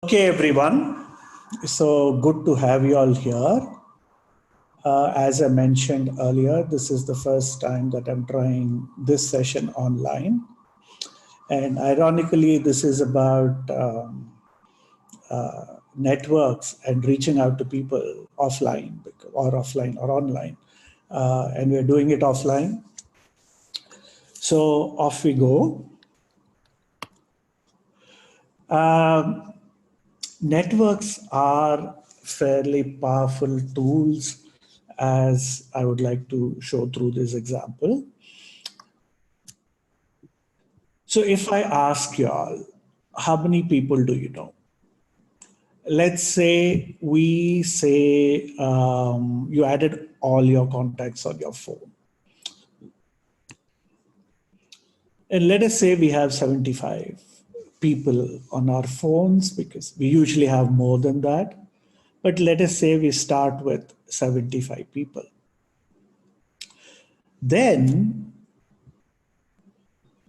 Okay, everyone. So good to have you all here. As I mentioned earlier, this is the first time that I'm trying this session online. And ironically, this is about networks and reaching out to people offline or online. And we're doing it offline. So off we go. Networks are fairly powerful tools, as I would like to show through this example. So if I ask you all, how many people do you know? Let's say you added all your contacts on your phone. And let us say we have 75 people on our phones, because we usually have more than that. But let us say we start with 75 people. Then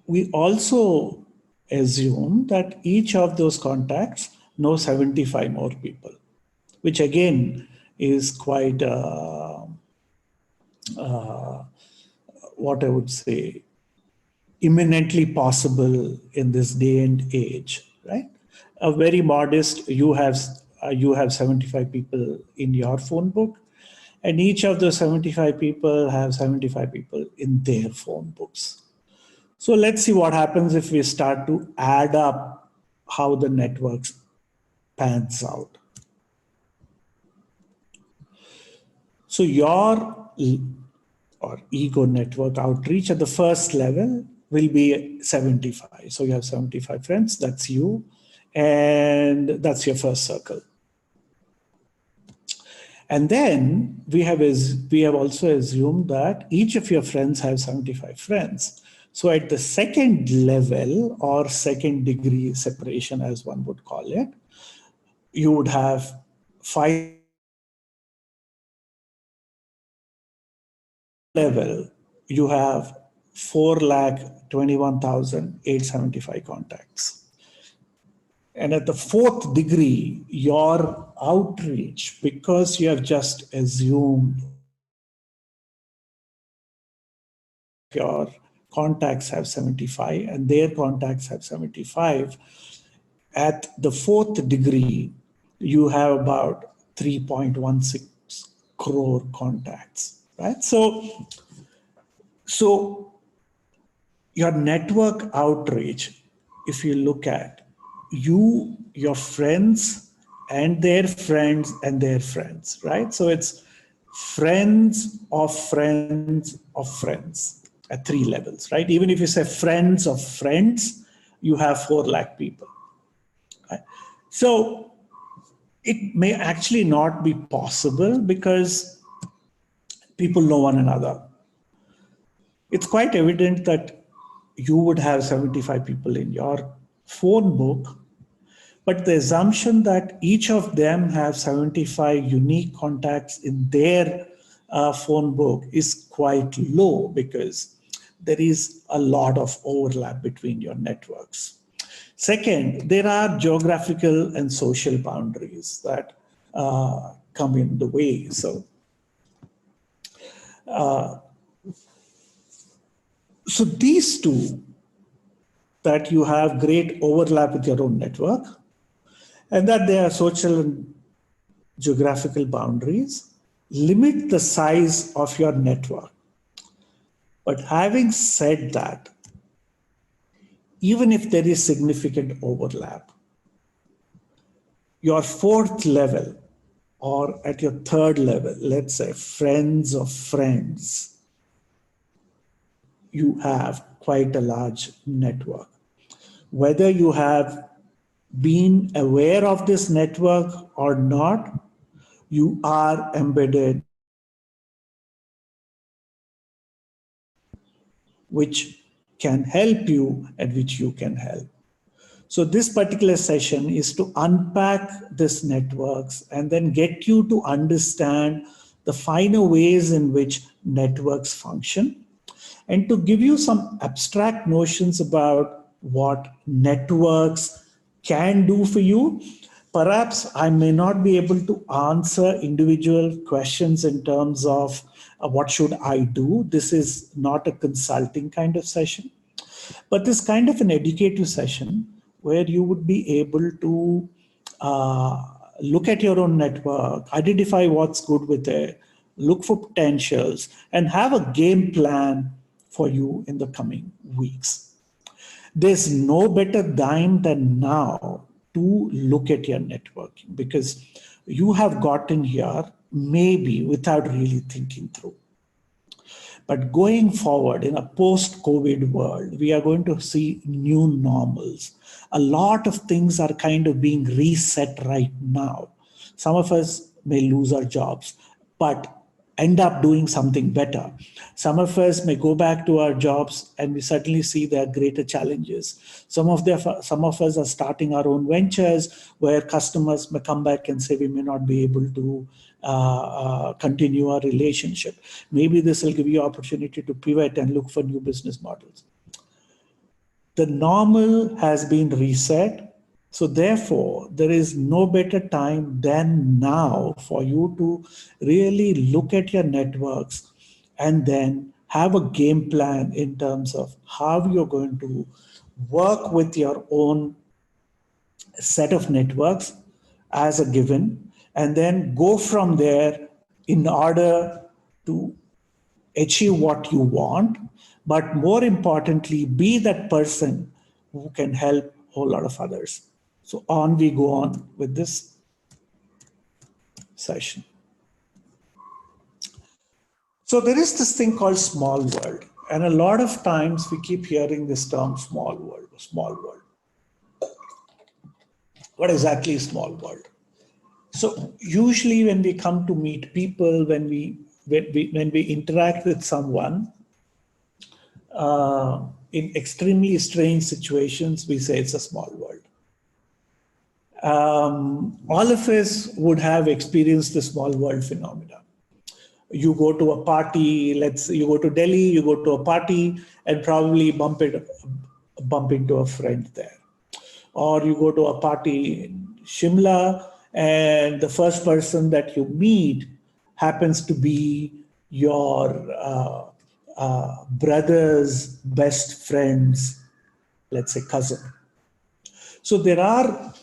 we also assume that each of those contacts know 75 more people, which again is quite, what I would say, imminently possible in this day and age, right? A very modest, you have 75 people in your phone book, and each of those 75 people have 75 people in their phone books. So let's see what happens if we start to add up how the networks pans out. So your ego network outreach at the first level will be 75. So you have 75 friends, that's you, and that's your first circle. And then we have also assumed that each of your friends have 75 friends. So at the second level, or second degree separation, as one would call it, you would have 5 level, you have 4,21,875 contacts. And at the fourth degree, your outreach, because you have just assumed your contacts have 75 and their contacts have 75, at the fourth degree, you have about 3.16 crore contacts, right? So your network outreach, if you look at you, your friends, and their friends and their friends, right? So it's friends of friends of friends at 3 levels, right? Even if you say friends of friends, you have 4 lakh people. Right? So it may actually not be possible because people know one another. It's quite evident that you would have 75 people in your phone book, but the assumption that each of them have 75 unique contacts in their phone book is quite low, because there is a lot of overlap between your networks. Second, there are geographical and social boundaries that come in the way. So these two, that you have great overlap with your own network, and that there are social and geographical boundaries, limit the size of your network. But having said that, even if there is significant overlap, your fourth level, or at your third level, let's say friends of friends, you have quite a large network. Whether you have been aware of this network or not, you are embedded, which can help you and which you can help. So this particular session is to unpack these networks and then get you to understand the finer ways in which networks function, and to give you some abstract notions about what networks can do for you, Perhaps I may not be able to answer individual questions in terms of what should I do. This is not a consulting kind of session, but this kind of an educative session where you would be able to look at your own network, identify what's good with it, look for potentials, and have a game plan for you in the coming weeks. There's no better time than now to look at your networking, because you have gotten here maybe without really thinking through. But going forward in a post-COVID world, we are going to see new normals. A lot of things are kind of being reset right now. Some of us may lose our jobs, but end up doing something better. Some of us may go back to our jobs and we certainly see there are greater challenges. Some of us are starting our own ventures where customers may come back and say we may not be able to continue our relationship. Maybe this will give you opportunity to pivot and look for new business models. The normal has been reset. So therefore, there is no better time than now for you to really look at your networks and then have a game plan in terms of how you're going to work with your own set of networks as a given, and then go from there in order to achieve what you want, but more importantly, be that person who can help a whole lot of others. So on we go on with this session. So there is this thing called small world. And a lot of times we keep hearing this term small world, small world. What exactly is small world? So usually when we come to meet people, when we interact with someone, in extremely strange situations, we say it's a small world. All of us would have experienced the small world phenomena. You go to a party, let's say you go to Delhi, you go to a party and probably bump into a friend there. Or you go to a party in Shimla and the first person that you meet happens to be your brother's best friend's, let's say, cousin. So there are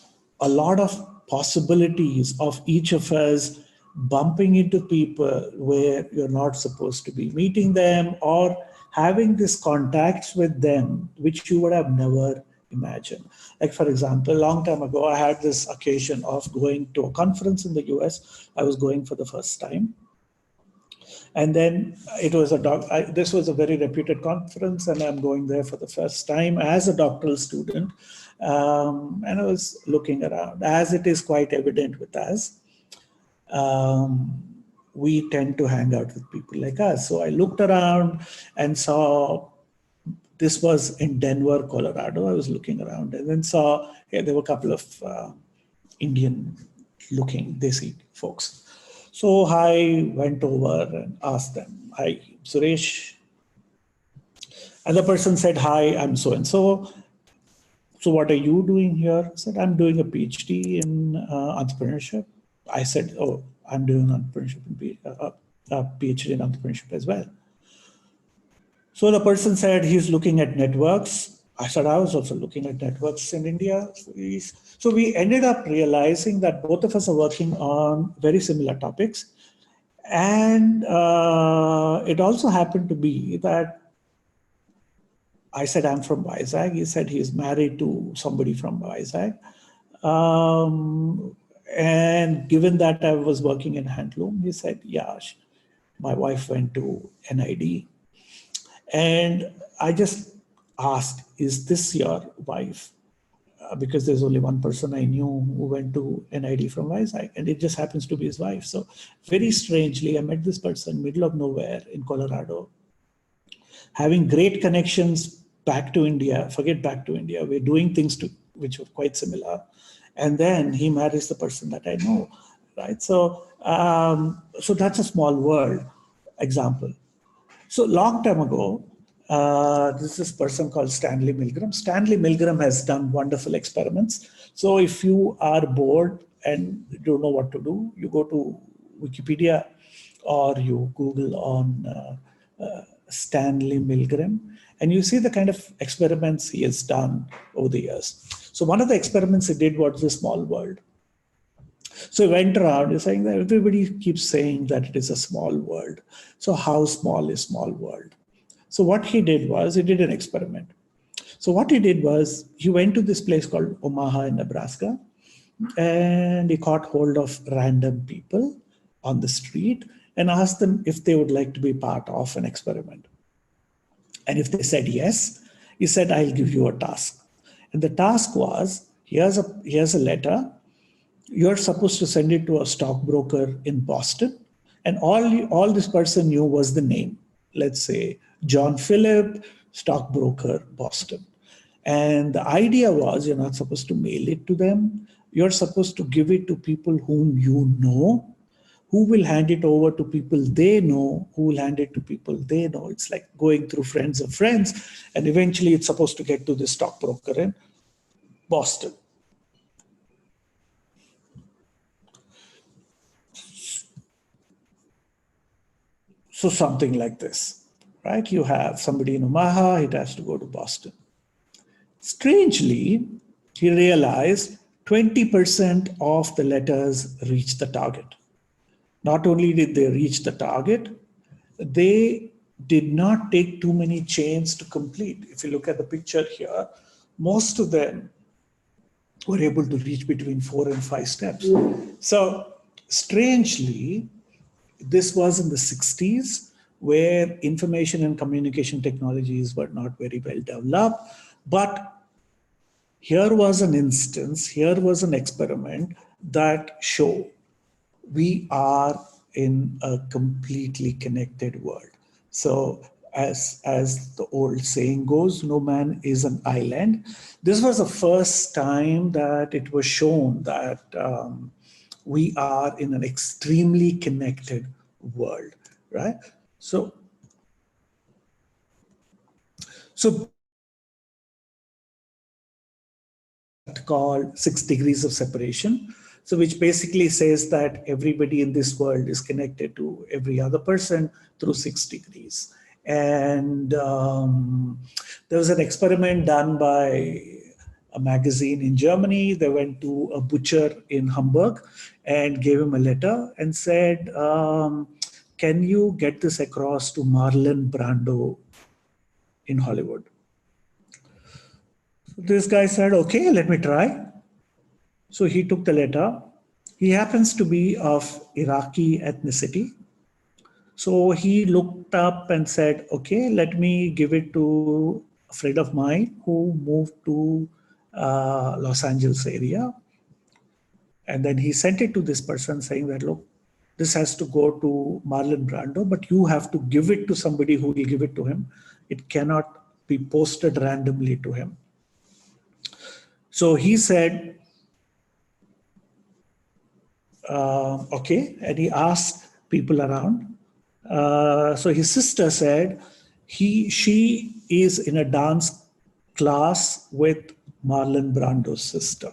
a lot of possibilities of each of us bumping into people where you're not supposed to be meeting them or having these contacts with them, which you would have never imagined. Like, for example, a long time ago, I had this occasion of going to a conference in the US. I was going for the first time. And then it was this was a very reputed conference, and I'm going there for the first time as a doctoral student. And I was looking around, as it is quite evident with us. We tend to hang out with people like us. So I looked around and saw, this was in Denver, Colorado. I was looking around and then saw, there were a couple of Indian-looking Desi folks. So I went over and asked them, "Hi, Suresh." And the person said, "Hi, I'm so-and-so. So what are you doing here?" I said, "I'm doing a PhD in entrepreneurship." I said, "Oh, I'm doing entrepreneurship and a PhD in entrepreneurship as well." So the person said he's looking at networks. I said I was also looking at networks in India. So we ended up realizing that both of us are working on very similar topics. And it also happened to be that I said I'm from Vizag. He said he's married to somebody from Vizag. And given that I was working in handloom, he said, "Yeah, my wife went to NID." And I just asked, "Is this your wife?" Because there's only one person I knew who went to NID from Vizag, and it just happens to be his wife. So very strangely, I met this person middle of nowhere in Colorado, having great connections back to India. Forget back to India. We're doing things which were quite similar. And then he marries the person that I know, right? So, so that's a small world example. So long time ago, This is a person called Stanley Milgram. Stanley Milgram has done wonderful experiments. So if you are bored and don't know what to do, you go to Wikipedia or you Google on Stanley Milgram, and you see the kind of experiments he has done over the years. So one of the experiments he did was the small world. So he went around, he's saying that everybody keeps saying that it is a small world. So how small is small world? So what he did was, he did an experiment. So what he did was, he went to this place called Omaha in Nebraska, and he caught hold of random people on the street and asked them if they would like to be part of an experiment. And if they said yes, he said, I'll give you a task. And the task was, here's a letter. You're supposed to send it to a stockbroker in Boston. And all this person knew was the name. Let's say John Phillip, stockbroker, Boston. And the idea was, you're not supposed to mail it to them. You're supposed to give it to people whom you know, who will hand it over to people they know, who will hand it to people they know. It's like going through friends of friends. And eventually it's supposed to get to the stockbroker in Boston. So something like this, right? You have somebody in Omaha, it has to go to Boston. Strangely, he realized 20% of the letters reached the target. Not only did they reach the target, they did not take too many chains to complete. If you look at the picture here, most of them were able to reach between 4 and 5 steps. So strangely, this was in the 60s, where information and communication technologies were not very well developed. But here was an instance, here was an experiment that showed we are in a completely connected world. So as the old saying goes, no man is an island. This was the first time that it was shown that we are in an extremely connected world, right? So called 6 degrees of separation. So which basically says that everybody in this world is connected to every other person through 6 degrees. And there was an experiment done by a magazine in Germany. They went to a butcher in Hamburg and gave him a letter and said, can you get this across to Marlon Brando in Hollywood? So this guy said, okay, let me try. So he took the letter. He happens to be of Iraqi ethnicity. So he looked up and said, okay, let me give it to a friend of mine who moved to Los Angeles area. And then he sent it to this person saying that, look, this has to go to Marlon Brando, but you have to give it to somebody who will give it to him. It cannot be posted randomly to him. So he said, okay, and he asked people around. So his sister said she is in a dance class with Marlon Brando's sister.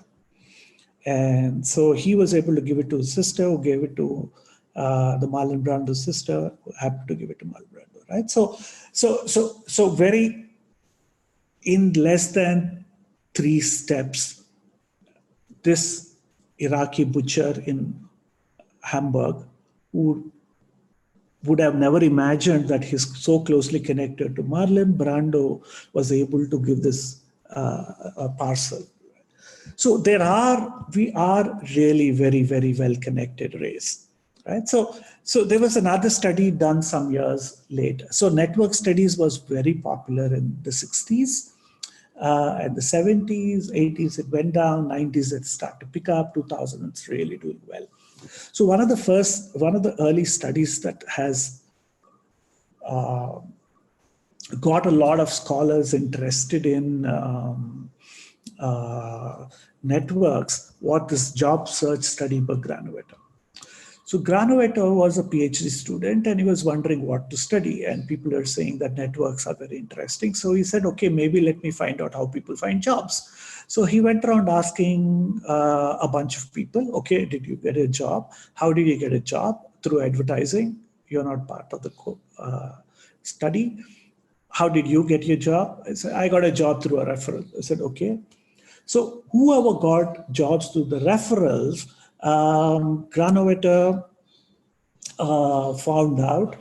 And so he was able to give it to his sister, who gave it to the Marlon Brando's sister, who happened to give it to Marlon Brando, right? So very, in less than 3 steps, this Iraqi butcher in Hamburg, who would have never imagined that he's so closely connected to Marlon Brando, was able to give this a parcel. So we are really very, very well connected race, right? So there was another study done some years later. So network studies was very popular in the 60s. And the 70s, 80s, it went down, 90s, it started to pick up, 2000s, it's really doing well. So one of the early studies that has got a lot of scholars interested in networks, what this job search study by Granovetter. So Granovetter was a PhD student and he was wondering what to study. And people are saying that networks are very interesting. So he said, okay, maybe let me find out how people find jobs. So he went around asking a bunch of people, okay, did you get a job? How did you get a job? Through advertising. You're not part of the study. How did you get your job? I said, I got a job through a referral. I said, okay. So whoever got jobs through the referrals, Granovetter found out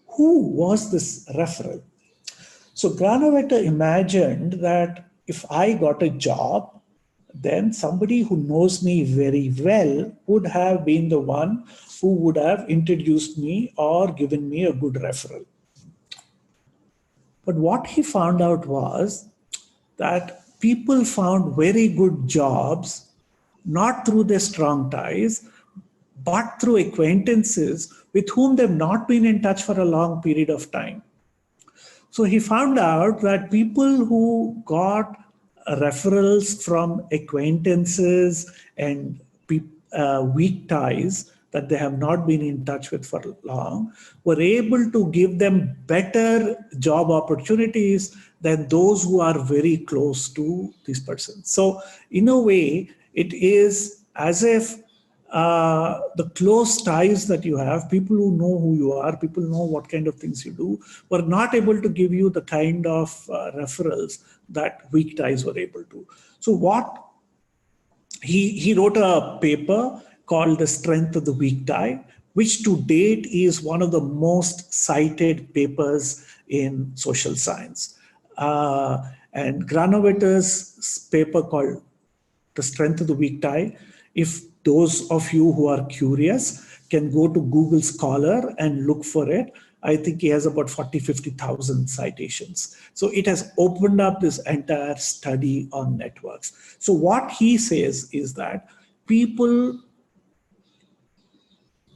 who was this referral. So Granovetter imagined that if I got a job, then somebody who knows me very well would have been the one who would have introduced me or given me a good referral. But what he found out was that people found very good jobs not through their strong ties, but through acquaintances with whom they've not been in touch for a long period of time. So he found out that people who got referrals from acquaintances and weak ties that they have not been in touch with for long were able to give them better job opportunities than those who are very close to this person. So in a way, it is as if the close ties that you have, people who know who you are, people know what kind of things you do, were not able to give you the kind of referrals that weak ties were able to. So what he wrote a paper called The Strength of the Weak Tie, which to date is one of the most cited papers in social science. And Granovetter's paper called The Strength of the Weak Tie, if those of you who are curious can go to Google Scholar and look for it, I think he has about 50,000 citations. So it has opened up this entire study on networks. So what he says is that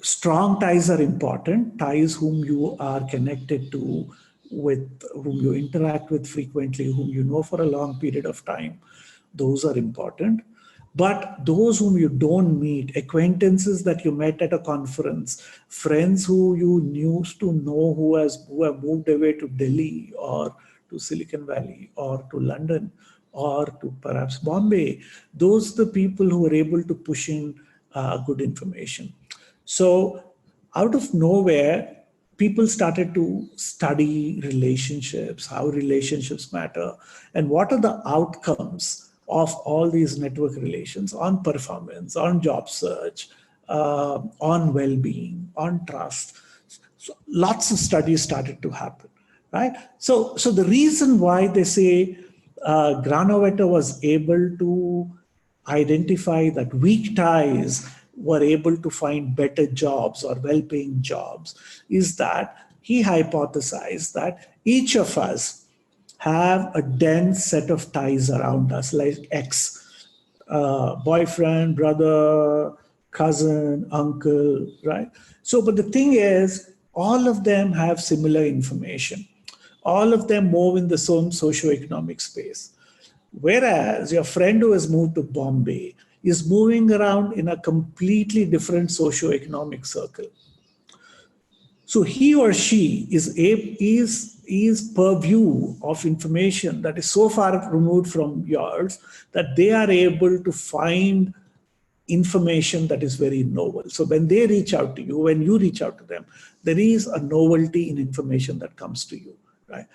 strong ties are important, ties whom you are connected to, with whom you interact with frequently, whom you know for a long period of time. Those are important. But those whom you don't meet, acquaintances that you met at a conference, friends who you used to know who have moved away to Delhi or to Silicon Valley or to London or to perhaps Bombay, those are the people who are able to push in good information. So out of nowhere, people started to study relationships, how relationships matter, and what are the outcomes of all these network relations on performance, on job search, on well-being, on trust. So lots of studies started to happen, right? So the reason why they say Granovetter was able to identify that weak ties were able to find better jobs or well-paying jobs is that he hypothesized that each of us have a dense set of ties around us, like X, boyfriend, brother, cousin, uncle, right? So, but the thing is, all of them have similar information. All of them move in the same socioeconomic space. Whereas your friend who has moved to Bombay is moving around in a completely different socioeconomic circle. So he or she is purview of information that is so far removed from yours that they are able to find information that is very novel. So when they reach out to you, when you reach out to them, there is a novelty in information that comes to you, right?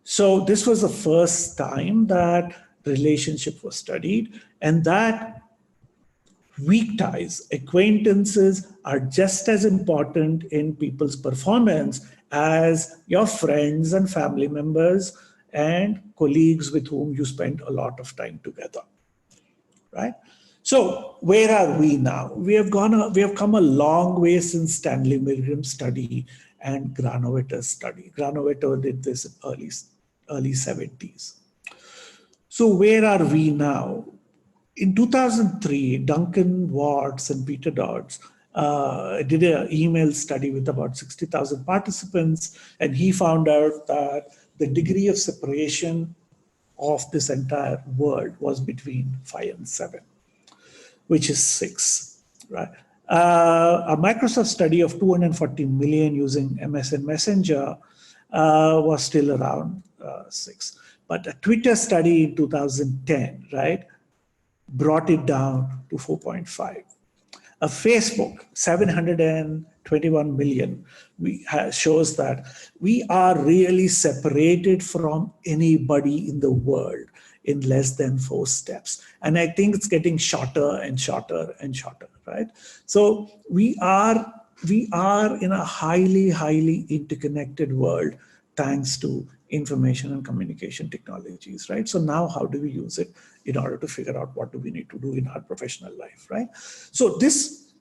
So this was the first time that relationship was studied, and that weak ties, acquaintances are just as important in people's performance as your friends and family members and colleagues with whom you spend a lot of time together, right? So where are we now? We have come a long way since Stanley Milgram's study and Granovetter's study. Granovetter did this in early 70s. So where are we now? In 2003, Duncan Watts and Peter Dodds did an email study with about 60,000 participants, and he found out that the degree of separation of this entire world was between 5 and 7, which is 6. right? A Microsoft study of 240 million using MSN Messenger was still around 6. But a Twitter study in 2010, right, brought it down to 4.5. A Facebook, 721 million, shows that we are really separated from anybody in the world in less than 4 steps. And I think it's getting shorter and shorter and shorter, right? So we are in a highly, highly interconnected world thanks to information and communication technologies, right? So now how do we use it in order to figure out what do we need to do in our professional life, right? So this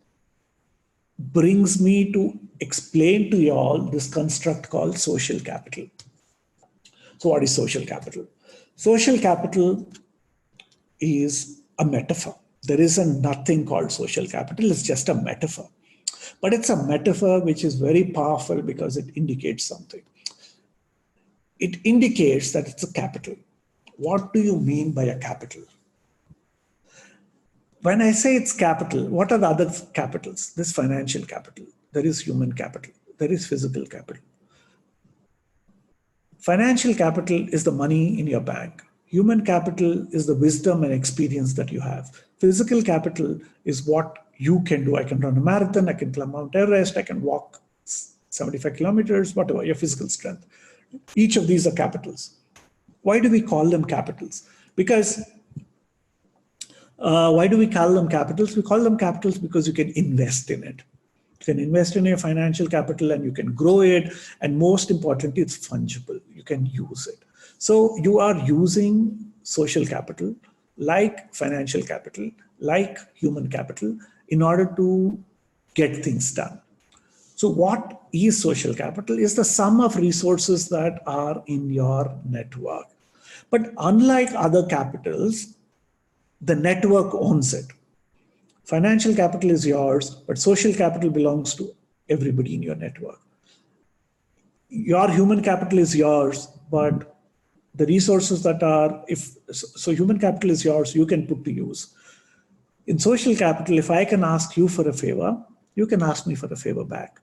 brings me to explain to you all this construct called social capital. So what is social capital? Social capital is a metaphor. There isn't nothing called social capital. It's just a metaphor. But it's a metaphor which is very powerful because it indicates something. It indicates that it's a capital. What do you mean by a capital? When I say it's capital, what are the other capitals? There's financial capital. There is human capital. There is physical capital. Financial capital is the money in your bank. Human capital is the wisdom and experience that you have. Physical capital is what you can do. I can run a marathon, I can climb Mount Everest, I can walk 75 kilometers, whatever, your physical strength. Each of these are capitals. Why do we call them capitals? Because why do we call them capitals? We call them capitals because you can invest in it. You can invest in your financial capital and you can grow it. And most importantly, it's fungible. You can use it. So you are using social capital, like financial capital, like human capital, in order to get things done. So what is social capital? Is the sum of resources that are in your network. But unlike other capitals, the network owns it. Financial capital is yours, but social capital belongs to everybody in your network. Your human capital is yours, but the resources that are, so human capital is yours, you can put to use. In social capital, if I can ask you for a favor, you can ask me for a favor back,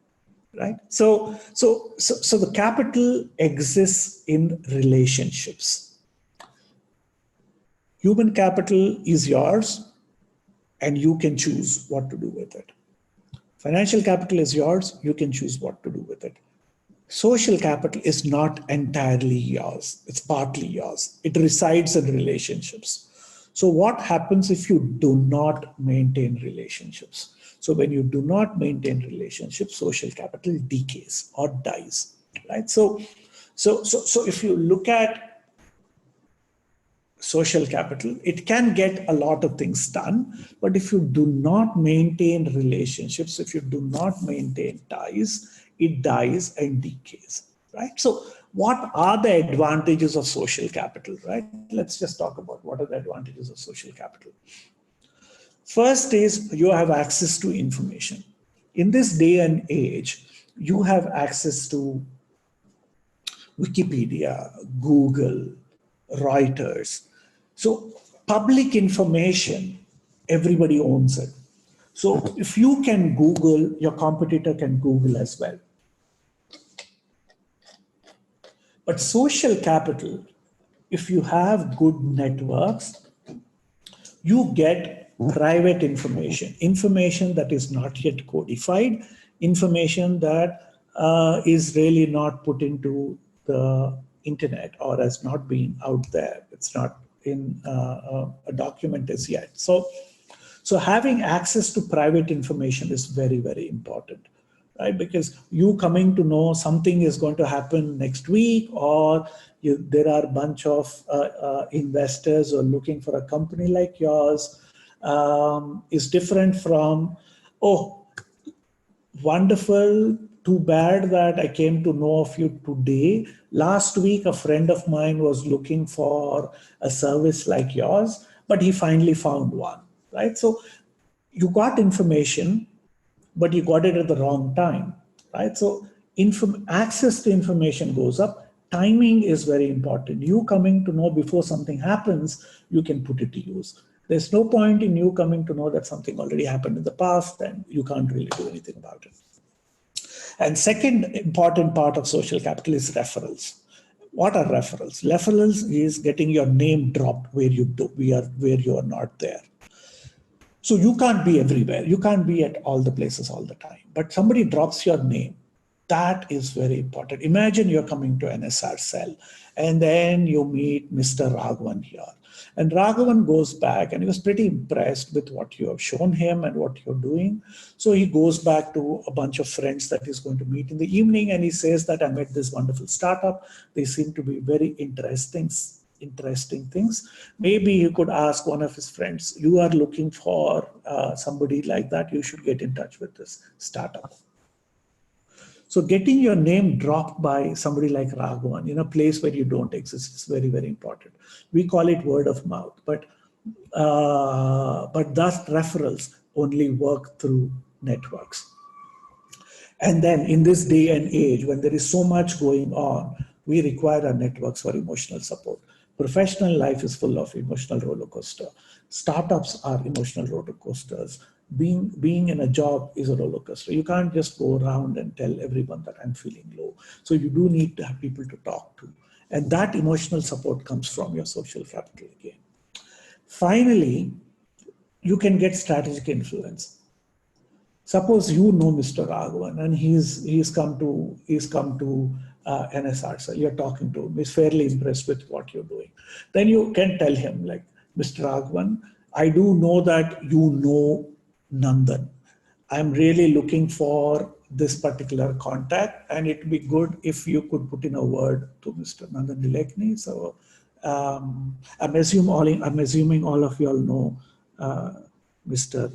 right? So the capital exists in relationships. Human capital is yours, and you can choose what to do with it. Financial capital is yours, you can choose what to do with it. Social capital is not entirely yours, it's partly yours. It resides in relationships. So what happens if you do not maintain relationships? So when you do not maintain relationships, social capital decays or dies, right? So if you look at social capital, it can get a lot of things done, but if you do not maintain relationships, if you do not maintain ties, it dies and decays, right? So what are the advantages of social capital, right? Let's just talk about what are the advantages of social capital. First is you have access to information. In this day and age, you have access to Wikipedia, Google, Reuters. So public information, everybody owns it. So if you can Google, your competitor can Google as well. But social capital, if you have good networks, you get private information, information that is not yet codified, information that is really not put into the internet or has not been out there. It's not in a document as yet. So having access to private information is very, very important, right? Because you coming to know something is going to happen next week, or there are a bunch of investors who are looking for a company like yours, is different from, oh, wonderful, too bad that I came to know of you today. Last week, a friend of mine was looking for a service like yours, but he finally found one, right? So you got information, but you got it at the wrong time, right? So access to information goes up. Timing is very important. You coming to know before something happens, you can put it to use. There's no point in you coming to know that something already happened in the past, and you can't really do anything about it. And second important part of social capital is referrals. What are referrals? Referrals is getting your name dropped where you are not there. So you can't be everywhere. You can't be at all the places all the time. But somebody drops your name. That is very important. Imagine you're coming to NSRCEL and then you meet Mr. Raghavan here. And Raghavan goes back and he was pretty impressed with what you have shown him and what you're doing. So he goes back to a bunch of friends that he's going to meet in the evening and he says that I met this wonderful startup. They seem to be very interesting things. Maybe you could ask one of his friends, you are looking for somebody like that, you should get in touch with this startup. So getting your name dropped by somebody like Raghavan in a place where you don't exist is very, very important. We call it word of mouth, but thus referrals only work through networks. And then in this day and age, when there is so much going on, we require our networks for emotional support. Professional life is full of emotional roller coaster. Startups are emotional roller coasters. Being in a job is a roller coaster. You can't just go around and tell everyone that I'm feeling low. So you do need to have people to talk to. And that emotional support comes from your social capital again. Finally, you can get strategic influence. Suppose you know Mr. Raghavan and he's come to NSRCEL. You're talking to him. He's fairly impressed with what you're doing. Then you can tell him, like, Mr. Raghavan, I do know that you know Nandan. I'm really looking for this particular contact, and it would be good if you could put in a word to Mr. Nandan Nilekani. So I'm assuming all of you all know Mr.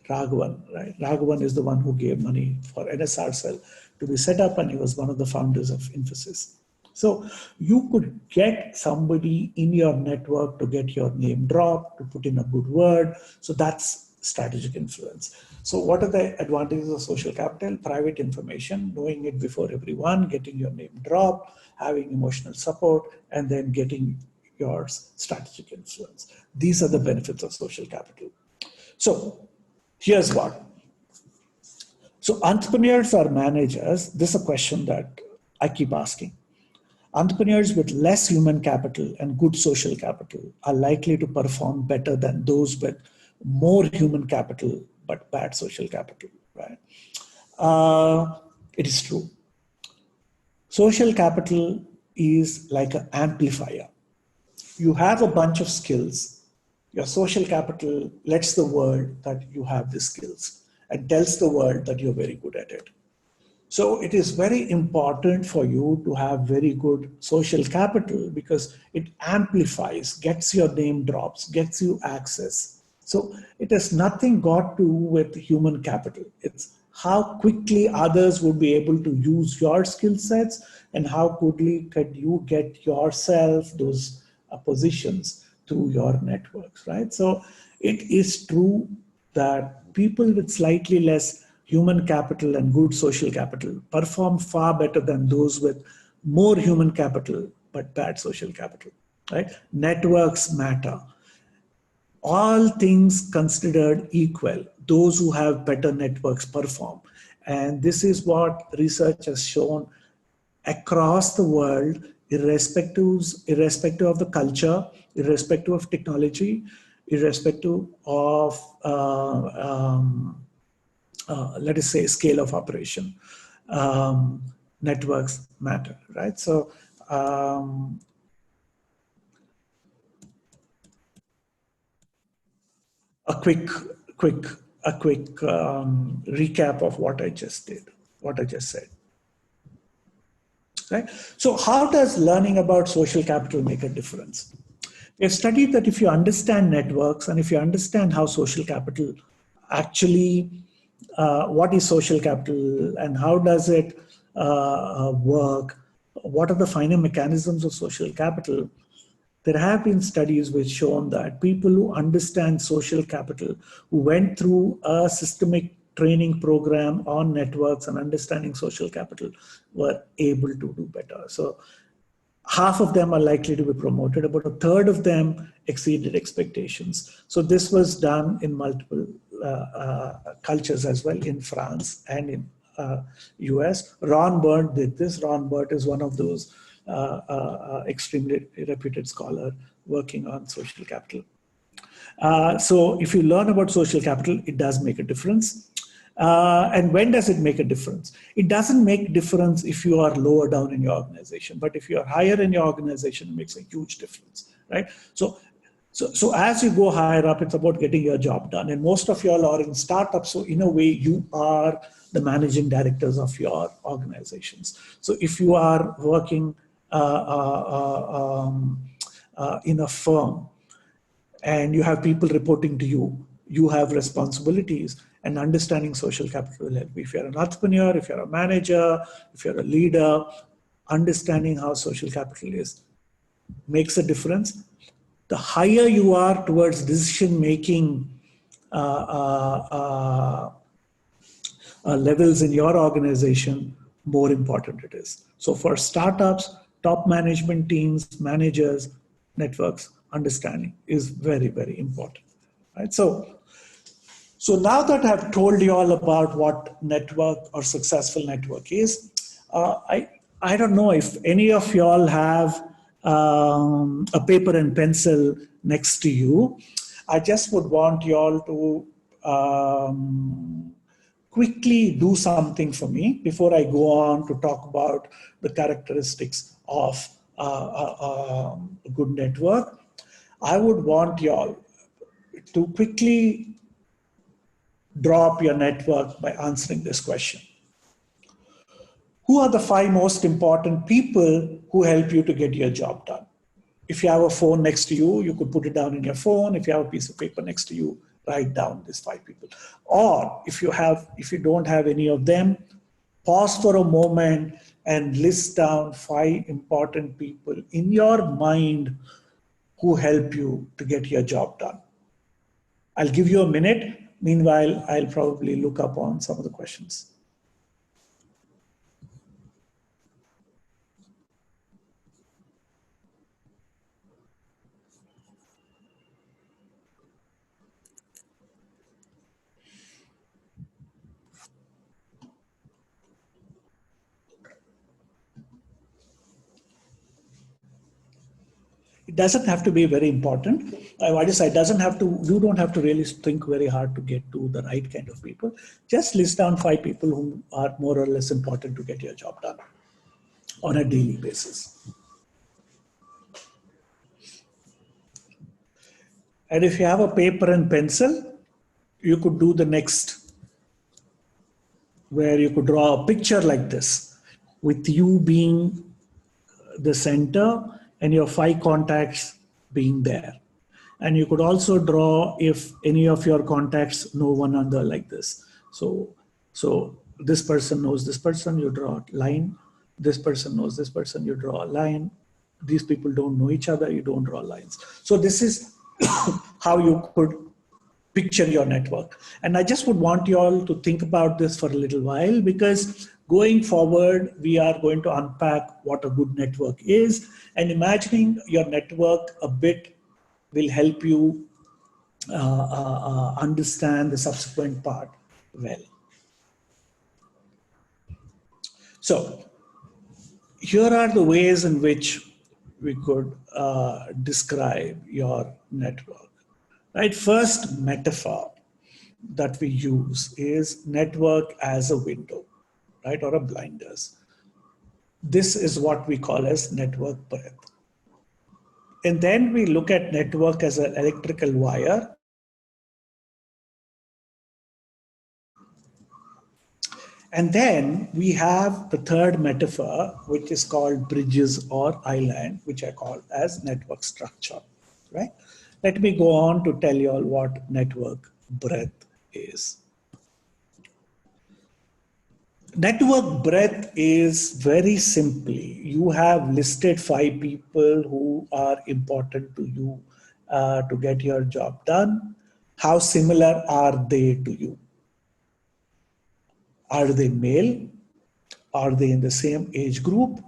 Raghavan, right? Raghavan is the one who gave money for NSRCEL to be set up, and he was one of the founders of Infosys. So you could get somebody in your network to get your name dropped, to put in a good word. So that's strategic influence. So what are the advantages of social capital? Private information, knowing it before everyone, getting your name dropped, having emotional support, and then getting your strategic influence. These are the benefits of social capital. So here's what. So entrepreneurs or managers, this is a question that I keep asking. Entrepreneurs with less human capital and good social capital are likely to perform better than those with more human capital but bad social capital, right? It is true. Social capital is like an amplifier. You have a bunch of skills. Your social capital lets the world that you have the skills and tells the world that you're very good at it. So it is very important for you to have very good social capital because it amplifies, gets your name drops, gets you access. So it has nothing got to do with human capital. It's how quickly others would be able to use your skill sets and how quickly could you get yourself those positions through your networks, right? So it is true that people with slightly less human capital and good social capital perform far better than those with more human capital but bad social capital, right? Networks matter. All things considered equal, those who have better networks perform. And this is what research has shown across the world, irrespective of the culture, irrespective of technology, irrespective of let us say scale of operation, networks matter, right? So a quick recap of what I just said. Right? So how does learning about social capital make a difference? We have studied that if you understand networks and if you understand how social capital actually, what is social capital and how does it work, what are the finer mechanisms of social capital, there have been studies which shown that people who understand social capital, who went through a systemic training program on networks and understanding social capital, were able to do better. So half of them are likely to be promoted. About a third of them exceeded expectations. So this was done in multiple cultures as well, in France and in US. Ron Burt did this. Ron Burt is one of those extremely reputed scholar working on social capital. So if you learn about social capital, it does make a difference. And when does it make a difference? It doesn't make a difference if you are lower down in your organization, but if you are higher in your organization, it makes a huge difference, right? So as you go higher up, it's about getting your job done. And most of y'all are in startups, so in a way, you are the managing directors of your organizations. So if you are working in a firm, and you have people reporting to you, you have responsibilities, and understanding social capital will help. If you're an entrepreneur, if you're a manager, if you're a leader, understanding how social capital is makes a difference. The higher you are towards decision-making levels in your organization, more important it is. So for startups, top management teams, managers, networks, understanding is very, very important. Right? So now that I've told you all about what network or successful network is, I don't know if any of y'all have a paper and pencil next to you. I just would want y'all to quickly do something for me before I go on to talk about the characteristics of a good network. I would want y'all to quickly draw up your network by answering this question. Who are the 5 most important people who help you to get your job done? If you have a phone next to you, you could put it down in your phone. If you have a piece of paper next to you, write down these 5 people. Or if you don't have any of them, pause for a moment and list down 5 important people in your mind who help you to get your job done. I'll give you a minute. Meanwhile, I'll probably look up on some of the questions. It doesn't have to be very important. What is, it doesn't have to, you don't have to really think very hard to get to the right kind of people. Just list down 5 people who are more or less important to get your job done on a daily basis. And if you have a paper and pencil, you could do the next, where you could draw a picture like this, with you being the center and your 5 contacts being there. And you could also draw, if any of your contacts know one another, like this. So this person knows this person, you draw a line. This person knows this person, you draw a line. These people don't know each other, you don't draw lines. So this is how you could picture your network. And I just would want you all to think about this for a little while, because going forward, we are going to unpack what a good network is, and imagining your network a bit will help you understand the subsequent part well. So here are the ways in which we could describe your network. Right? First metaphor that we use is network as a window, right, or a blinders. This is what we call as network breadth. And then we look at network as an electrical wire. And then we have the third metaphor, which is called bridges or island, which I call as network structure, right? Let me go on to tell you all what network breadth is. Network breadth is very simply, you have listed 5 people who are important to you to get your job done. How similar are they to you? Are they male? Are they in the same age group?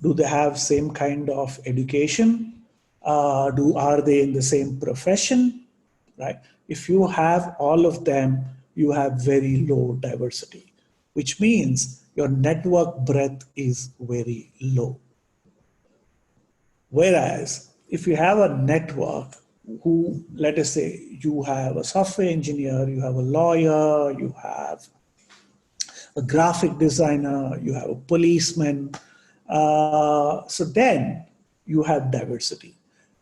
Do they have same kind of education? Are they in the same profession? Right? If you have all of them, you have very low diversity, which means your network breadth is very low. Whereas if you have a network who, let us say, you have a software engineer, you have a lawyer, you have a graphic designer, you have a policeman. So then you have diversity.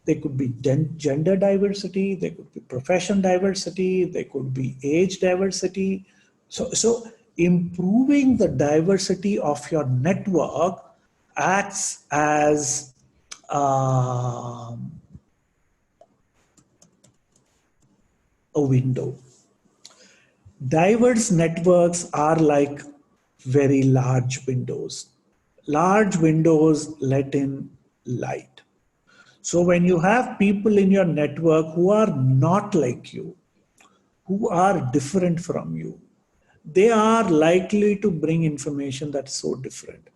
There could be gender diversity, there could be profession diversity, there could be age diversity. So improving the diversity of your network acts as a window. Diverse networks are like very large windows. Large windows let in light. So when you have people in your network who are not like you, who are different from you, they are likely to bring information that's so different.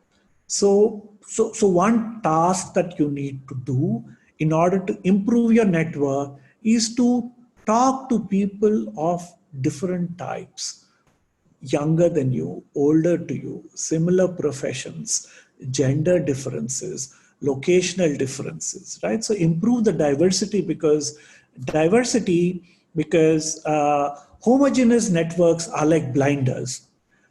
So one task that you need to do in order to improve your network is to talk to people of different types, younger than you, older to you, similar professions, gender differences, locational differences, right? So improve the diversity because homogeneous networks are like blinders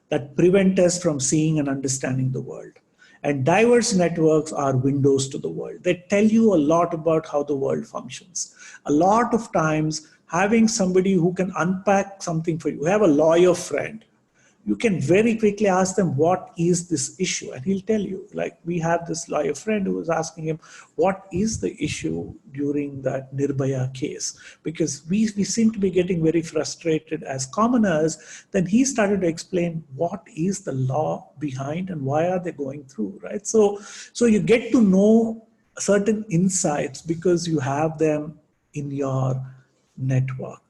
that prevent us from seeing and understanding the world. And diverse networks are windows to the world. They tell you a lot about how the world functions. A lot of times, having somebody who can unpack something for you, have a lawyer friend, you can very quickly ask them, what is this issue? And he'll tell you. Like, we have this lawyer friend who was asking him, what is the issue during that Nirbhaya case? Because we seem to be getting very frustrated as commoners. Then he started to explain what is the law behind and why are they going through, right? So you get to know certain insights because you have them in your network.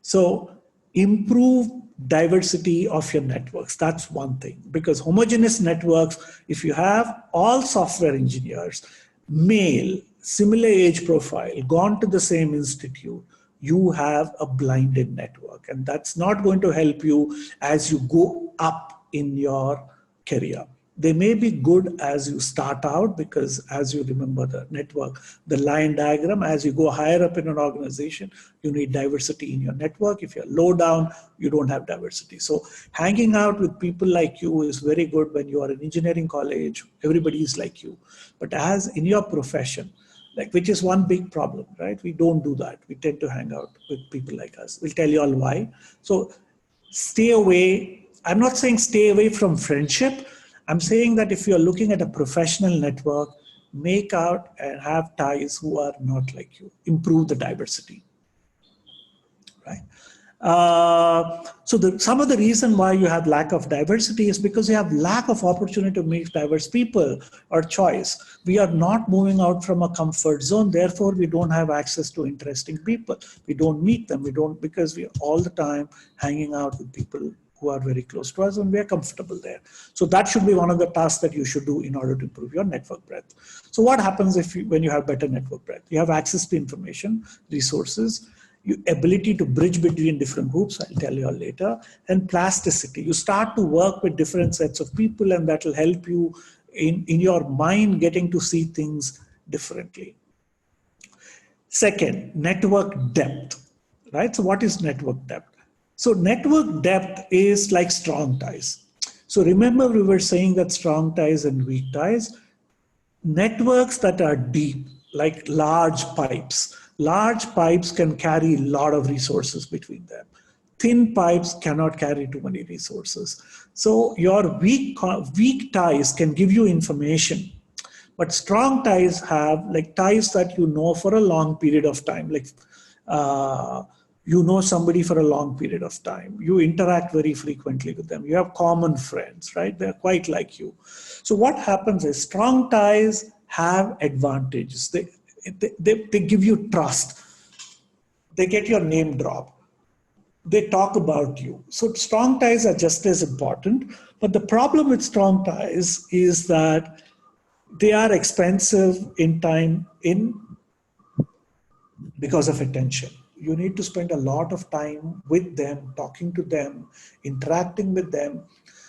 So improve diversity of your networks. That's one thing, because homogeneous networks, if you have all software engineers, male, similar age profile, gone to the same institute, you have a blinded network. And that's not going to help you as you go up in your career. They may be good as you start out, because as you remember the network, the line diagram, as you go higher up in an organization, you need diversity in your network. If you're low down, you don't have diversity. So hanging out with people like you is very good when you are in engineering college, everybody is like you. But as in your profession, like, which is one big problem, right? We don't do that. We tend to hang out with people like us. We'll tell you all why. So stay away. I'm not saying stay away from friendship. I'm saying that if you're looking at a professional network, make out and have ties who are not like you. Improve the diversity, right? Some of the reason why you have lack of diversity is because you have lack of opportunity to meet diverse people or choice. We are not moving out from a comfort zone. Therefore, we don't have access to interesting people. We don't meet them. We don't, because we are all the time hanging out with people who are very close to us and we are comfortable there. So that should be one of the tasks that you should do in order to improve your network breadth. So what happens when you have better network breadth? You have access to information, resources, ability to bridge between different groups, I'll tell you all later, and plasticity. You start to work with different sets of people, and that will help you in your mind getting to see things differently. Second, network depth, right? So what is network depth? So network depth is like strong ties. So remember, we were saying that strong ties and weak ties. Networks that are deep, like large pipes can carry a lot of resources between them. Thin pipes cannot carry too many resources. So your weak ties can give you information, but strong ties have like ties that you know for a long period of time. Like you know somebody for a long period of time. You interact very frequently with them. You have common friends, right? They're quite like you. So what happens is strong ties have advantages. They give you trust. They get your name dropped. They talk about you. So strong ties are just as important. But the problem with strong ties is that They are expensive in time because of attention. You need to spend a lot of time with them, talking to them, interacting with them.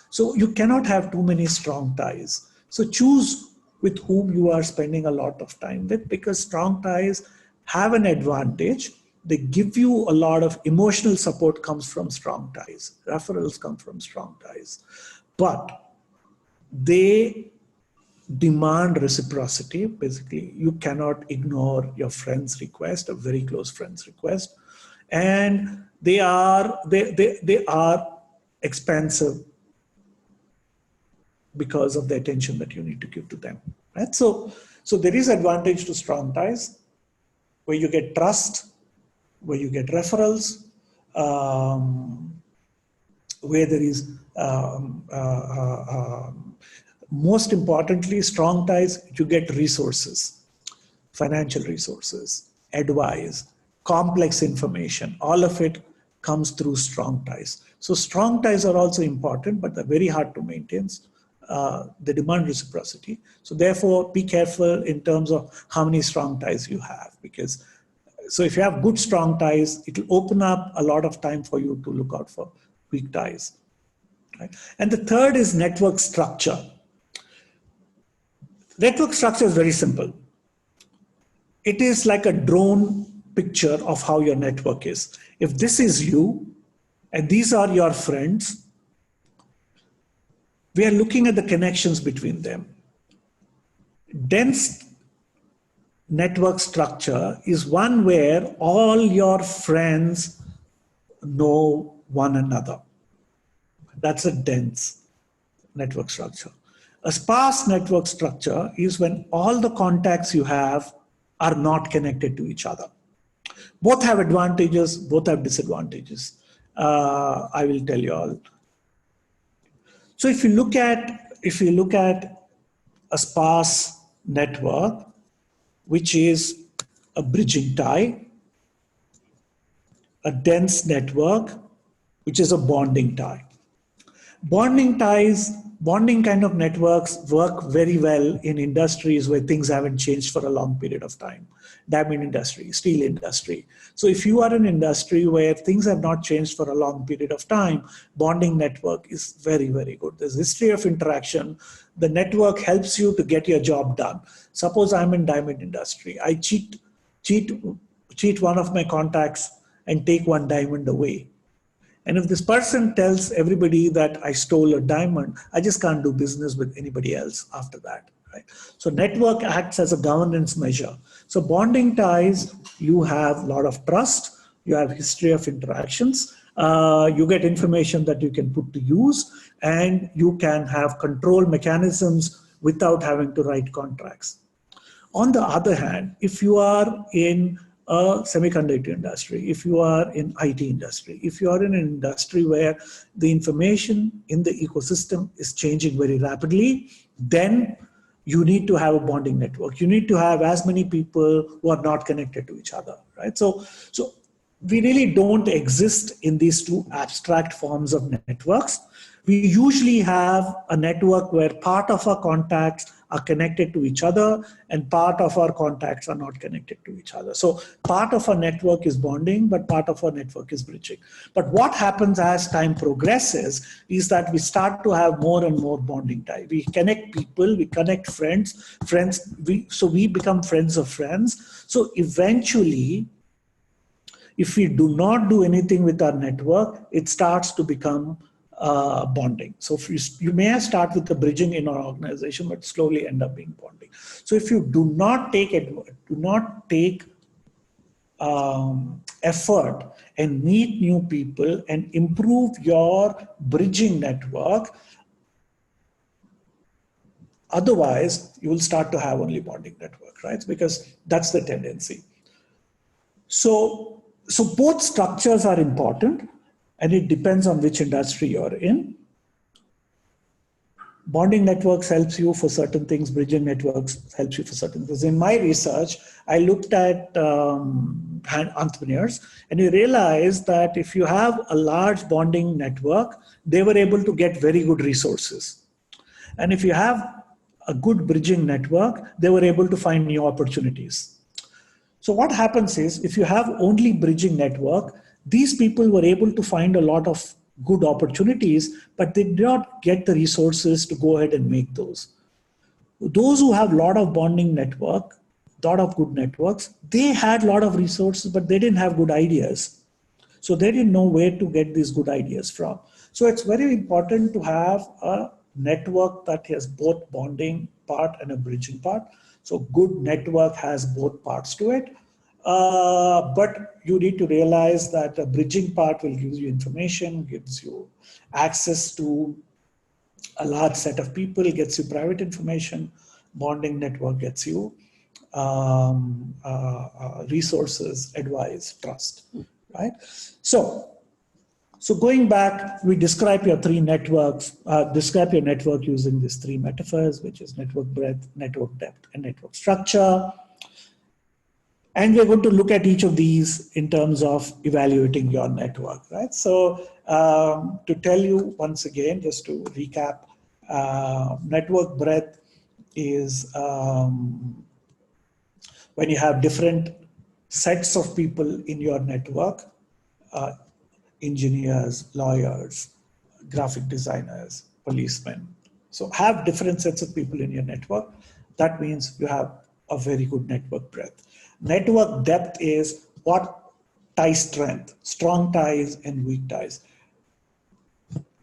So you cannot have too many strong ties. So choose with whom you are spending a lot of time with, because strong ties have an advantage. They give you a lot of emotional support comes from strong ties. Referrals come from strong ties. But they demand reciprocity. Basically, you cannot ignore your friend's request, a very close friend's request, and they are expensive because of the attention that you need to give to them. Right. So there is advantage to strong ties, where you get trust, where you get referrals, where there is most importantly, strong ties, you get resources, financial resources, advice, complex information. All of it comes through strong ties. So strong ties are also important, but they're very hard to maintain. They demand reciprocity. So therefore, be careful in terms of how many strong ties you have, because so if you have good strong ties, it will open up a lot of time for you to look out for weak ties. Right? And the third is network structure. Network structure is very simple. It is like a drone picture of how your network is. If this is you and these are your friends, we are looking at the connections between them. Dense network structure is one where all your friends know one another. That's a dense network structure. A sparse network structure is when all the contacts you have are not connected to each other. Both have advantages, both have disadvantages. I will tell you all. So if you look at a sparse network, which is a bridging tie, a dense network, which is a bonding tie. Bonding ties, bonding kind of networks work very well in industries where things haven't changed for a long period of time. Diamond industry, steel industry. So if you are in an industry where things have not changed for a long period of time, bonding network is very, very good. There's history of interaction. The network helps you to get your job done. Suppose I'm in diamond industry. I cheat one of my contacts and take one diamond away. And if this person tells everybody that I stole a diamond, I just can't do business with anybody else after that. Right? So network acts as a governance measure. So bonding ties, you have a lot of trust, you have history of interactions, you get information that you can put to use, and you can have control mechanisms without having to write contracts. On the other hand, if you are in a semiconductor industry, if you are in IT industry, if you are in an industry where the information in the ecosystem is changing very rapidly, then you need to have a bonding network. You need to have as many people who are not connected to each other, right? So we really don't exist in these two abstract forms of networks. We usually have a network where part of our contacts are connected to each other and part of our contacts are not connected to each other. So part of our network is bonding, but part of our network is bridging. But what happens as time progresses is that we start to have more and more bonding tie. We connect people, we connect friends, so we become friends of friends. So eventually, if we do not do anything with our network, it starts to become bonding. So if you may start with the bridging in our organization, but slowly end up being bonding. So if you do not take effort and meet new people and improve your bridging network, otherwise you will start to have only bonding network, right? Because that's the tendency. So both structures are important, and it depends on which industry you're in. Bonding networks helps you for certain things, bridging networks helps you for certain things. In my research, I looked at entrepreneurs, and you realize that if you have a large bonding network, they were able to get very good resources. And if you have a good bridging network, they were able to find new opportunities. So what happens is, if you have only bridging network, these people were able to find a lot of good opportunities, but they did not get the resources to go ahead and make those. Those who have a lot of bonding network, lot of good networks, they had a lot of resources, but they didn't have good ideas. So they didn't know where to get these good ideas from. So it's very important to have a network that has both bonding part and a bridging part. So good network has both parts to it. But you need to realize that a bridging part will give you information, gives you access to a large set of people, gets you private information. Bonding network gets you resources, advice, trust, right? So going back, we describe your three networks, describe your network using these three metaphors, which is network breadth, network depth, and network structure. And we're going to look at each of these in terms of evaluating your network, right? So to tell you once again, just to recap, network breadth is when you have different sets of people in your network, engineers, lawyers, graphic designers, policemen. So have different sets of people in your network. That means you have a very good network breadth. Network depth is what ties strength, strong ties and weak ties.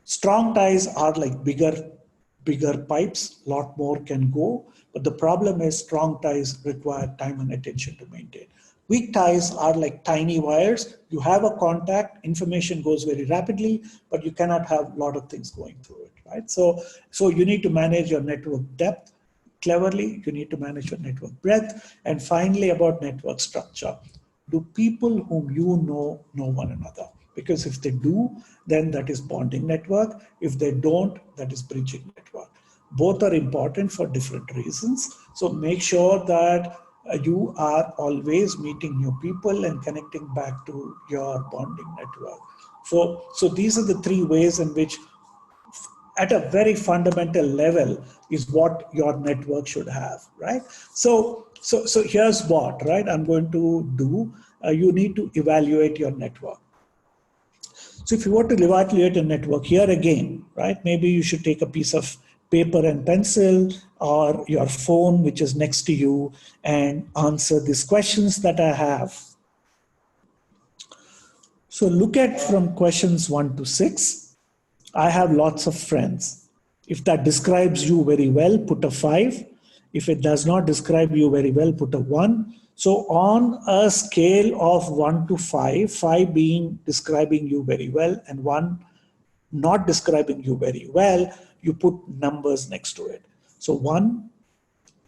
Strong ties are like bigger pipes, a lot more can go, but the problem is strong ties require time and attention to maintain. Weak ties are like tiny wires. You have a contact, information goes very rapidly, but you cannot have a lot of things going through it, right? So you need to manage your network depth cleverly. You need to manage your network breadth. And finally, about network structure. Do people whom you know one another? Because if they do, then that is bonding network. If they don't, that is bridging network. Both are important for different reasons. So make sure that you are always meeting new people and connecting back to your bonding network. So these are the three ways in which, at a very fundamental level, is what your network should have, right? So here's what, right, I'm going to do. You need to evaluate your network. So if you want to evaluate a network, here again, right, maybe you should take a piece of paper and pencil or your phone, which is next to you, and answer these questions that I have. So look at from questions 1 to 6. I have lots of friends. If that describes you very well, put a 5. If it does not describe you very well, put a 1. So on a scale of 1 to 5, 5 being describing you very well and 1 not describing you very well, you put numbers next to it. So 1,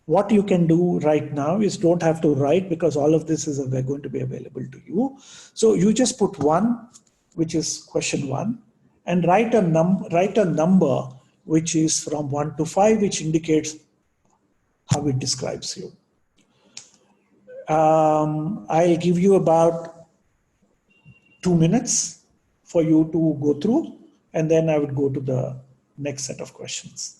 what you can do right now is don't have to write, because all of this is going to be available to you. So you just put 1, which is question 1, and write a number which is from 1 to 5, which indicates how it describes you. I'll give you about 2 minutes for you to go through, and then I would go to the next set of questions.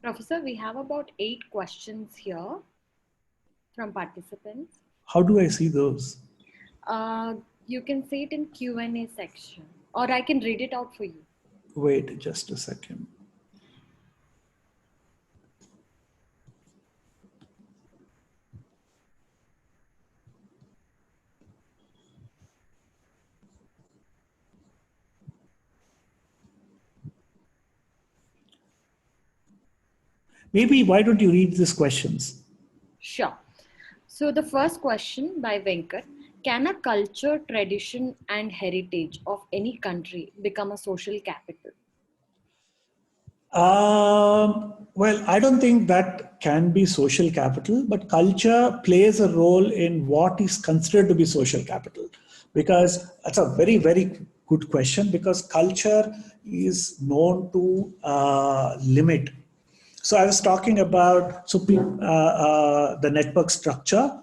Professor, we have about 8 questions here from participants. How do I see those? You can see it in Q&A section, or I can read it out for you. Wait just a second. Maybe why don't you read these questions? Sure. So the first question by Venkat: can a culture, tradition, and heritage of any country become a social capital? Well, I don't think that can be social capital, but culture plays a role in what is considered to be social capital. Because that's a very, very good question, because culture is known to limit. So I was talking about the network structure.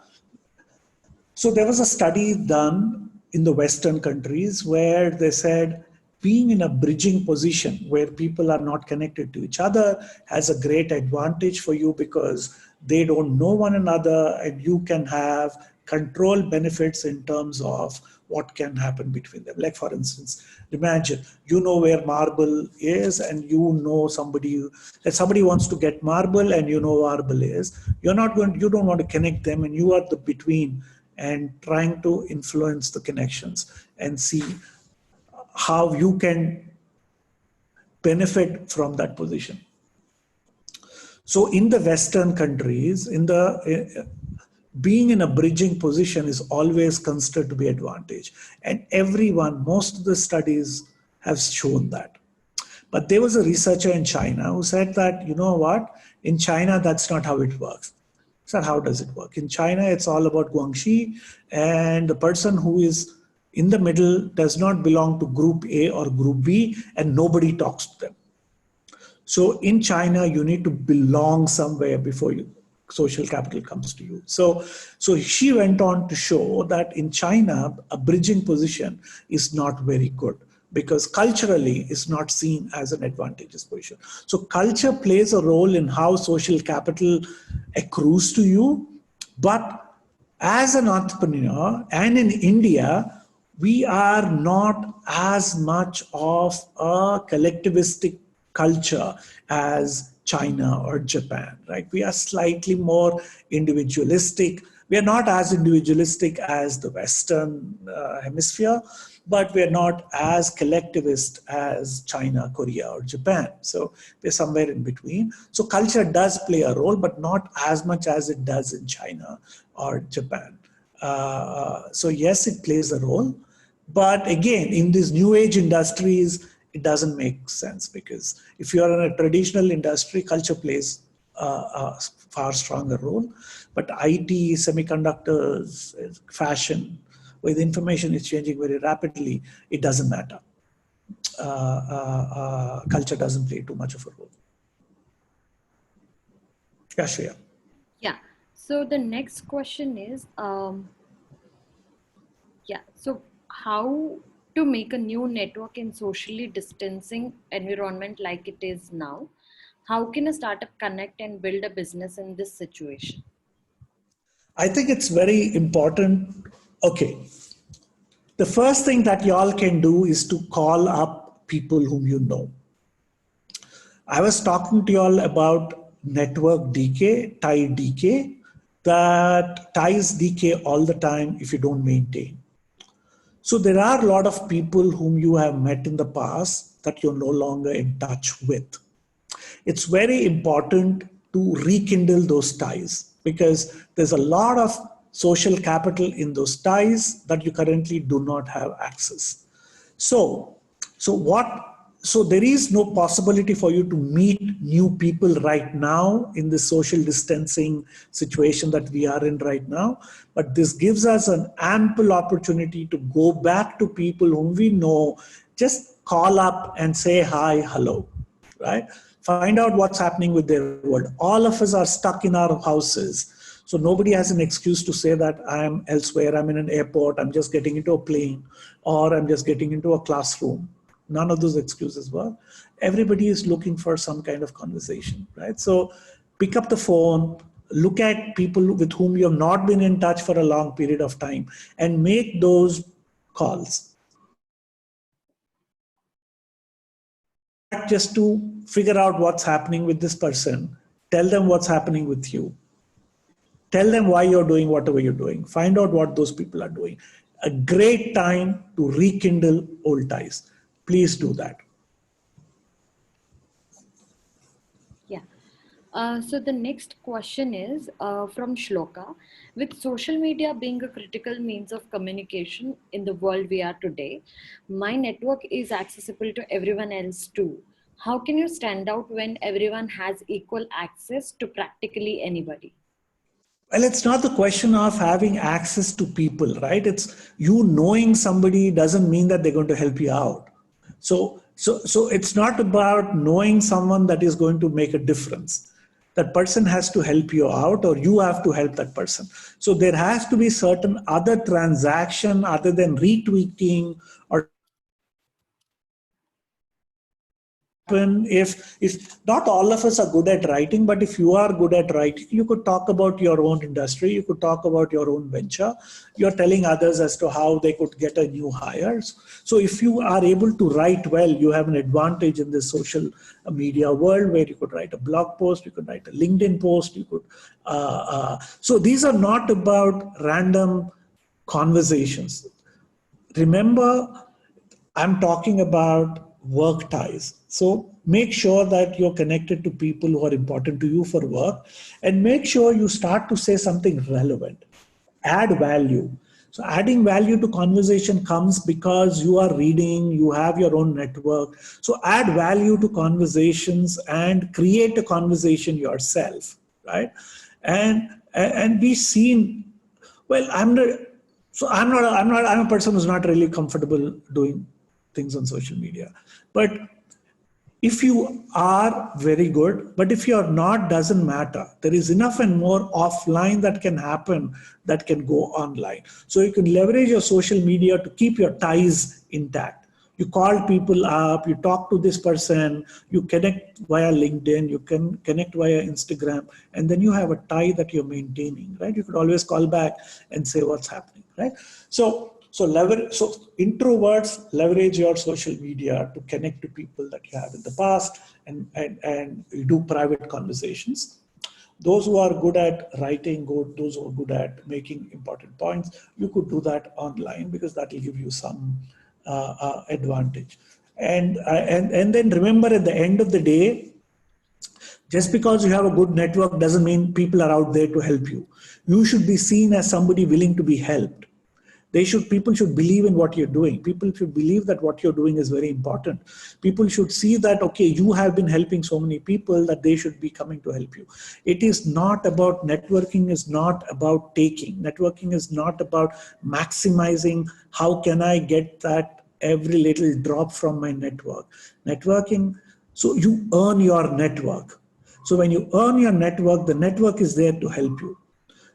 So there was a study done in the Western countries where they said being in a bridging position where people are not connected to each other has a great advantage for you because they don't know one another and you can have control benefits in terms of what can happen between them. Like for instance, imagine you know where marble is and you know somebody that somebody wants to get marble and you know marble is. You don't want to connect them and you are the between and trying to influence the connections and see how you can benefit from that position. So in the Western countries, being in a bridging position is always considered to be advantage. And most of the studies have shown that. But there was a researcher in China who said that, you know what, in China, that's not how it works. So how does it work? In China, it's all about guangxi, and the person who is in the middle does not belong to group A or group B, and nobody talks to them. So in China, you need to belong somewhere before social capital comes to you. So she went on to show that in China, a bridging position is not very good because culturally it's not seen as an advantageous position. So culture plays a role in how social capital accrues to you. But as an entrepreneur and in India, we are not as much of a collectivistic culture as China or Japan, right? We are slightly more individualistic. We are not as individualistic as the Western hemisphere, but we're not as collectivist as China, Korea, or Japan. So we're somewhere in between. So culture does play a role, but not as much as it does in China or Japan. So yes, it plays a role. But again, in these new age industries, it doesn't make sense because if you're in a traditional industry, culture plays a far stronger role. But IT, semiconductors, fashion, with information is changing very rapidly, it doesn't matter. Culture doesn't play too much of a role. Yeah, Shreya. Yeah. So the next question is, so how to make a new network in socially distancing environment like it is now? How can a startup connect and build a business in this situation? I think it's very important. Okay. The first thing that y'all can do is to call up people whom you know. I was talking to y'all about network decay, tie decay, that ties decay all the time if you don't maintain. So there are a lot of people whom you have met in the past that you're no longer in touch with. It's very important to rekindle those ties because there's a lot of social capital in those ties that you currently do not have access. So, so there is no possibility for you to meet new people right now in the social distancing situation that we are in right now. But this gives us an ample opportunity to go back to people whom we know, just call up and say hi, hello, right? Find out what's happening with their world. All of us are stuck in our houses. So nobody has an excuse to say that I'm elsewhere, I'm in an airport, I'm just getting into a plane, or I'm just getting into a classroom. None of those excuses work. Everybody is looking for some kind of conversation, right? So pick up the phone, look at people with whom you have not been in touch for a long period of time, and make those calls. Not just to figure out what's happening with this person, tell them what's happening with you. Tell them why you're doing whatever you're doing. Find out what those people are doing. A great time to rekindle old ties. Please do that. Yeah. So the next question is from Shloka. With social media being a critical means of communication in the world we are today, my network is accessible to everyone else too. How can you stand out when everyone has equal access to practically anybody? Well, it's not the question of having access to people, right? It's you knowing somebody doesn't mean that they're going to help you out. So it's not about knowing someone that is going to make a difference. that person has to help you out, or you have to help that person. So there has to be certain other transaction other than retweeting or if not all of us are good at writing, but if you are good at writing, you could talk about your own industry, you could talk about your own venture, you're telling others as to how they could get a new hires. So if you are able to write well, you have an advantage in this social media world, where you could write a blog post, you could write a LinkedIn post, you could so these are not about random conversations. Remember, I'm talking about work ties. So make sure that you're connected to people who are important to you for work, and make sure you start to say something relevant. Add value. So adding value to conversation comes because you are reading, you have your own network. So add value to conversations and create a conversation yourself, right? And be seen. Well, I'm a person who's not really comfortable doing things on social media. But if you are very good, but if you're not, doesn't matter. There is enough and more offline that can happen that can go online. So you can leverage your social media to keep your ties intact. You call people up, you talk to this person, you connect via LinkedIn, you can connect via Instagram, and then you have a tie that you're maintaining, right? You could always call back and say what's happening, right? So introverts leverage your social media to connect to people that you have in the past, and you do private conversations. Those who are good at writing, those who are good at making important points, you could do that online because that will give you some advantage. And then remember, at the end of the day, just because you have a good network doesn't mean people are out there to help you. You should be seen as somebody willing to be helped. People should believe in what you're doing. People should believe that what you're doing is very important. People should see that, okay, you have been helping so many people, that they should be coming to help you. It is not about networking, is not about taking. Networking is not about maximizing how can I get that every little drop from my network. Networking, so you earn your network. So when you earn your network, the network is there to help you.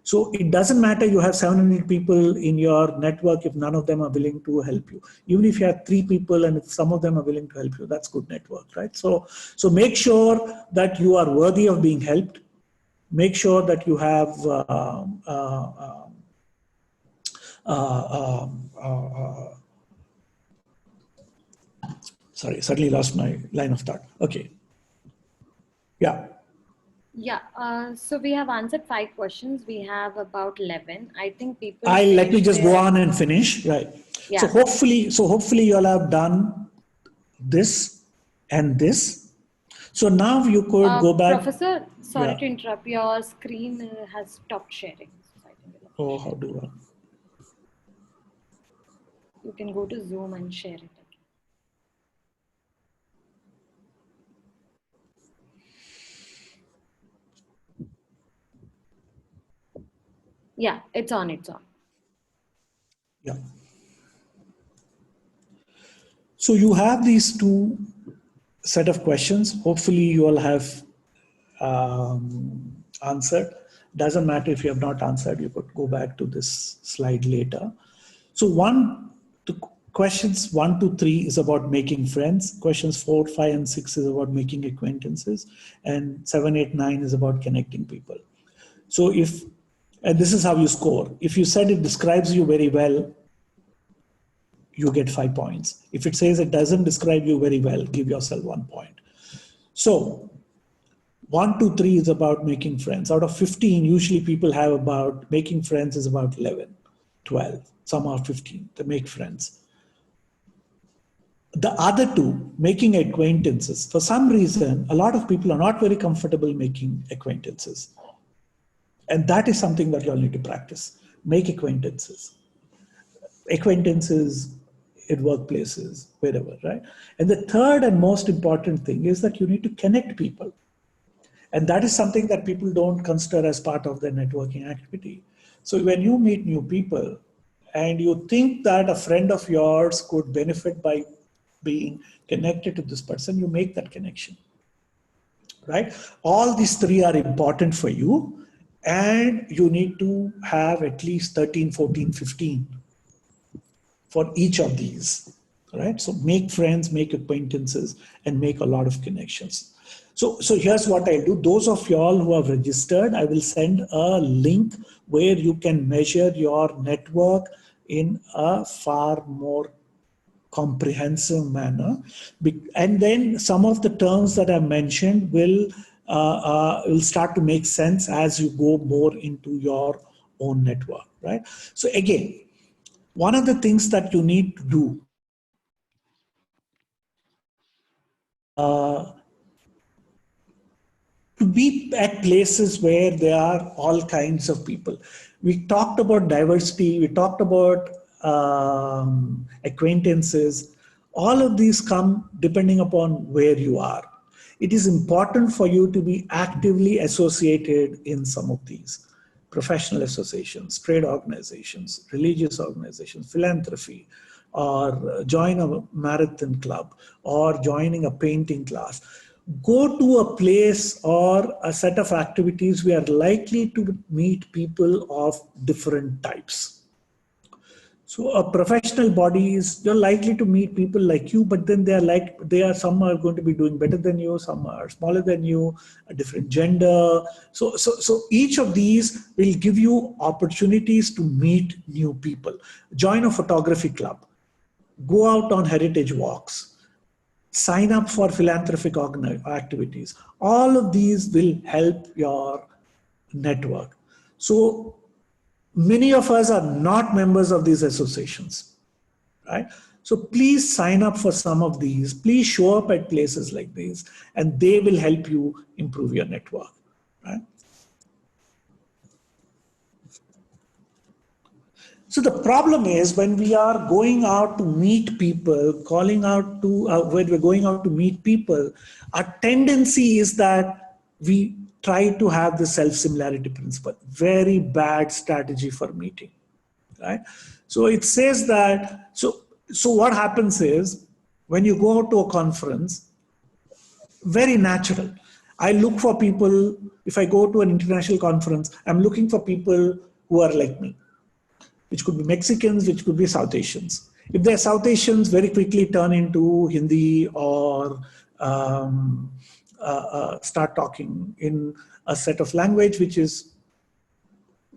So it doesn't matter you have 700 people in your network if none of them are willing to help you. Even if you have 3 people and if some of them are willing to help you, that's good network, right? So make sure that you are worthy of being helped. Make sure that you have sorry, suddenly lost my line of thought. Okay. Yeah. Yeah, so we have answered 5 questions. We have about 11. I think people Let me just go their... on and finish. Right. Yeah. So hopefully you'll have done this and this. So now you could go back. Professor, sorry Yeah. to interrupt. Your screen has stopped sharing. So I think Oh, how do I? you can go to Zoom and share it again. Yeah, it's on. It's on. Yeah. So you have these 2 set of questions. Hopefully you all have answered. Doesn't matter if you have not answered, you could go back to this slide later. So questions 1 to 3 is about making friends. Questions 4, 5, and 6 is about making acquaintances. And 7, 8, 9 is about connecting people. So and this is how you score. If you said it describes you very well, you get 5 points. If it says it doesn't describe you very well, give yourself 1 point. So 1 to 3 is about making friends. Out of 15, usually people have about making friends is about 11, 12. Some are 15 to make friends. The other 2, making acquaintances. For some reason, a lot of people are not very comfortable making acquaintances. And that is something that you all need to practice. Make acquaintances. Acquaintances in workplaces, wherever, right? And the third and most important thing is that you need to connect people. And that is something that people don't consider as part of their networking activity. So when you meet new people and you think that a friend of yours could benefit by being connected to this person, you make that connection. right? All these three are important for you, and you need to have at least 13, 14, 15 for each of these, right? So make friends, make acquaintances, and make a lot of connections. So here's what I'll do. Those of y'all who have registered, I will send a link where you can measure your network in a far more comprehensive manner. And then some of the terms that I mentioned will start to make sense as you go more into your own network, right? So again, one of the things that you need to do to be at places where there are all kinds of people. We talked about diversity, we talked about acquaintances. All of these come depending upon where you are. It is important for you to be actively associated in some of these professional associations, trade organizations, religious organizations, philanthropy, or join a marathon club, or joining a painting class. Go to a place or a set of activities where you are likely to meet people of different types. So a professional body is, you're likely to meet people like you, but then some are going to be doing better than you, some are smaller than you, a different gender. So each of these will give you opportunities to meet new people. Join a photography club, go out on heritage walks, sign up for philanthropic activities. All of these will help your network. So many of us are not members of these associations, right? So please sign up for some of these. Please show up at places like these, and they will help you improve your network, right? So the problem is when we are going out to meet people, when we're going out to meet people, our tendency is that we try to have the self-similarity principle. Very bad strategy for meeting, right? So it says that, so what happens is when you go to a conference, very natural. I look for people, if I go to an international conference, I'm looking for people who are like me, which could be Mexicans, which could be South Asians. If they're South Asians, very quickly turn into Hindi or start talking in a set of language which is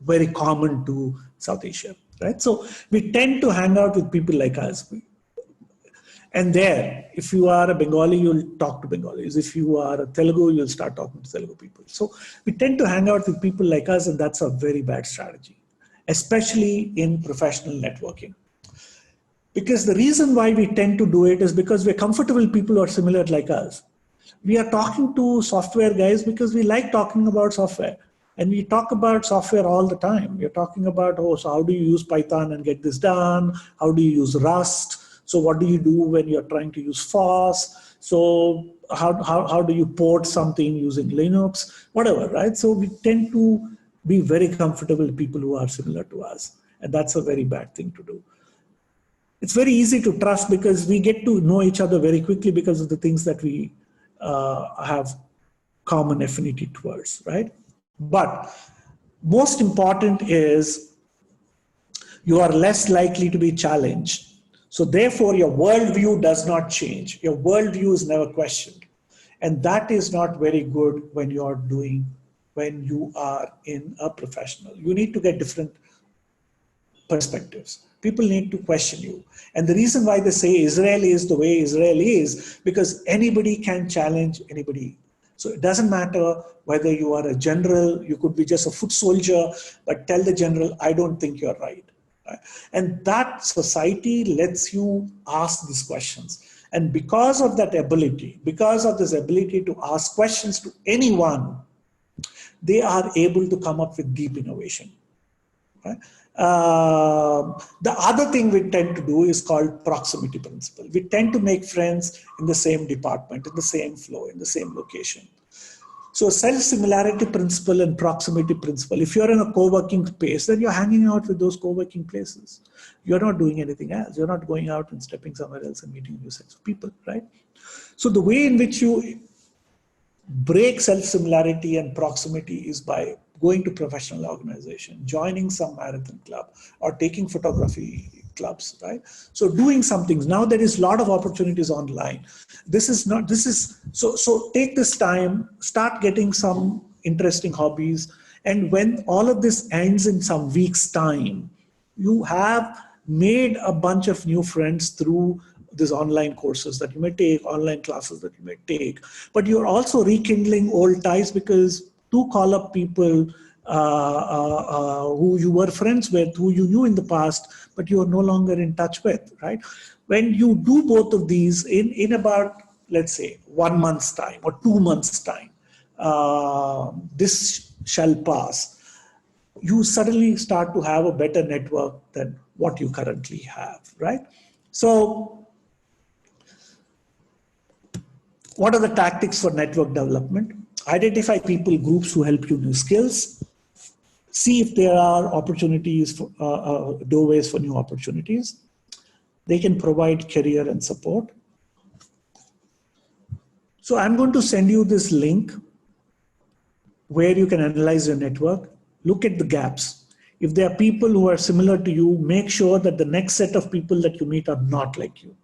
very common to South Asia, right? So we tend to hang out with people like us. And there, if you are a Bengali, you'll talk to Bengalis. If you are a Telugu, you'll start talking to Telugu people. So we tend to hang out with people like us, and that's a very bad strategy, especially in professional networking. Because the reason why we tend to do it is because we're comfortable with people who are similar like us. We are talking to software guys because we like talking about software. And we talk about software all the time. We're talking about, so how do you use Python and get this done? How do you use Rust? So what do you do when you're trying to use FOSS? So how do you port something using Linux? Whatever, right? So we tend to be very comfortable with people who are similar to us. And that's a very bad thing to do. It's very easy to trust because we get to know each other very quickly because of the things that we have common affinity towards, right? But most important is you are less likely to be challenged. So therefore, your worldview does not change. Your worldview is never questioned. And that is not very good when you are in a professional. You need to get different perspectives. People need to question you. And the reason why they say Israel is the way Israel is, because anybody can challenge anybody. So it doesn't matter whether you are a general, you could be just a foot soldier, but tell the general, I don't think you're right. And that society lets you ask these questions. And because of that ability, because of this ability to ask questions to anyone, they are able to come up with deep innovation. Right? The other thing we tend to do is called proximity principle. We tend to make friends in the same department, in the same flow, in the same location. So self-similarity principle and proximity principle. If you're in a co-working space, then you're hanging out with those co-working places. You're not doing anything else. You're not going out and stepping somewhere else and meeting new sets of people, right? So the way in which you break self-similarity and proximity is by going to professional organization, joining some marathon club, or taking photography clubs, right? So doing some things. Now there is a lot of opportunities online. So take this time, start getting some interesting hobbies. And when all of this ends in some weeks' time, you have made a bunch of new friends through these online courses that you may take, online classes that you may take, but you're also rekindling old ties, because two call up people who you were friends with, who you knew in the past, but you are no longer in touch with, right? When you do both of these in about, let's say, 1 month's time or 2 months' time, this shall pass. You suddenly start to have a better network than what you currently have, right? So what are the tactics for network development? Identify people groups who help you new skills. See if there are opportunities for doorways for new opportunities. They can provide career and support. So I'm going to send you this link where you can analyze your network, look at the gaps. If there are people who are similar to you, make sure that the next set of people that you meet are not like you.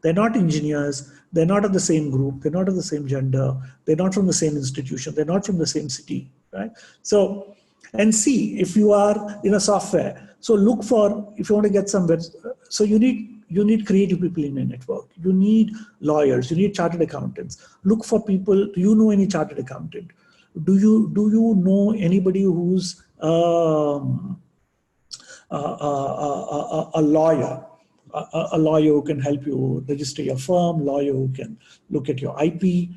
They're not engineers, they're not of the same group, they're not of the same gender, they're not from the same institution, they're not from the same city, right? So, and see if you are in a software. So look for, if you want to get some, so you need creative people in your network. You need lawyers, you need chartered accountants. Look for people, do you know any chartered accountant? Do you know anybody who's a lawyer? A lawyer who can help you register your firm, lawyer who can look at your IP.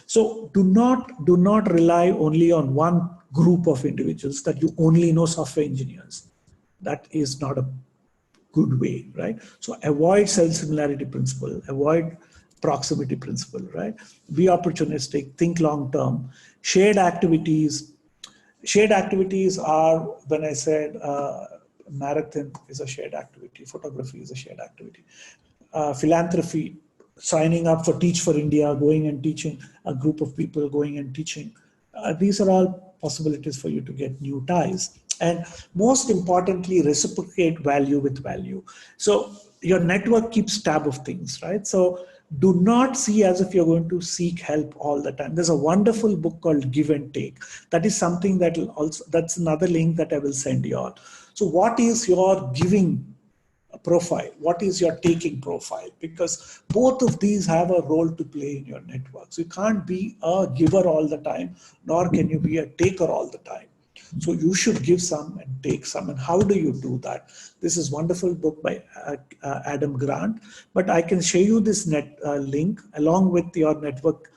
So do not rely only on one group of individuals, that you only know software engineers. That is not a good way, right? So avoid self-similarity principle, avoid proximity principle, right? Be opportunistic, think long-term. Shared activities are, when I said marathon is a shared activity, photography is a shared activity. Philanthropy, signing up for Teach for India, going and teaching a group of people, going and teaching. These are all possibilities for you to get new ties. And most importantly, reciprocate value with value. So your network keeps tab of things, right? So do not see as if you're going to seek help all the time. There's a wonderful book called Give and Take. That is something that will also, that's another link that I will send you all. So what is your giving profile? What is your taking profile? Because both of these have a role to play in your network. So you can't be a giver all the time, nor can you be a taker all the time. So you should give some and take some. And how do you do that? This is a wonderful book by Adam Grant, but I can show you this link along with your network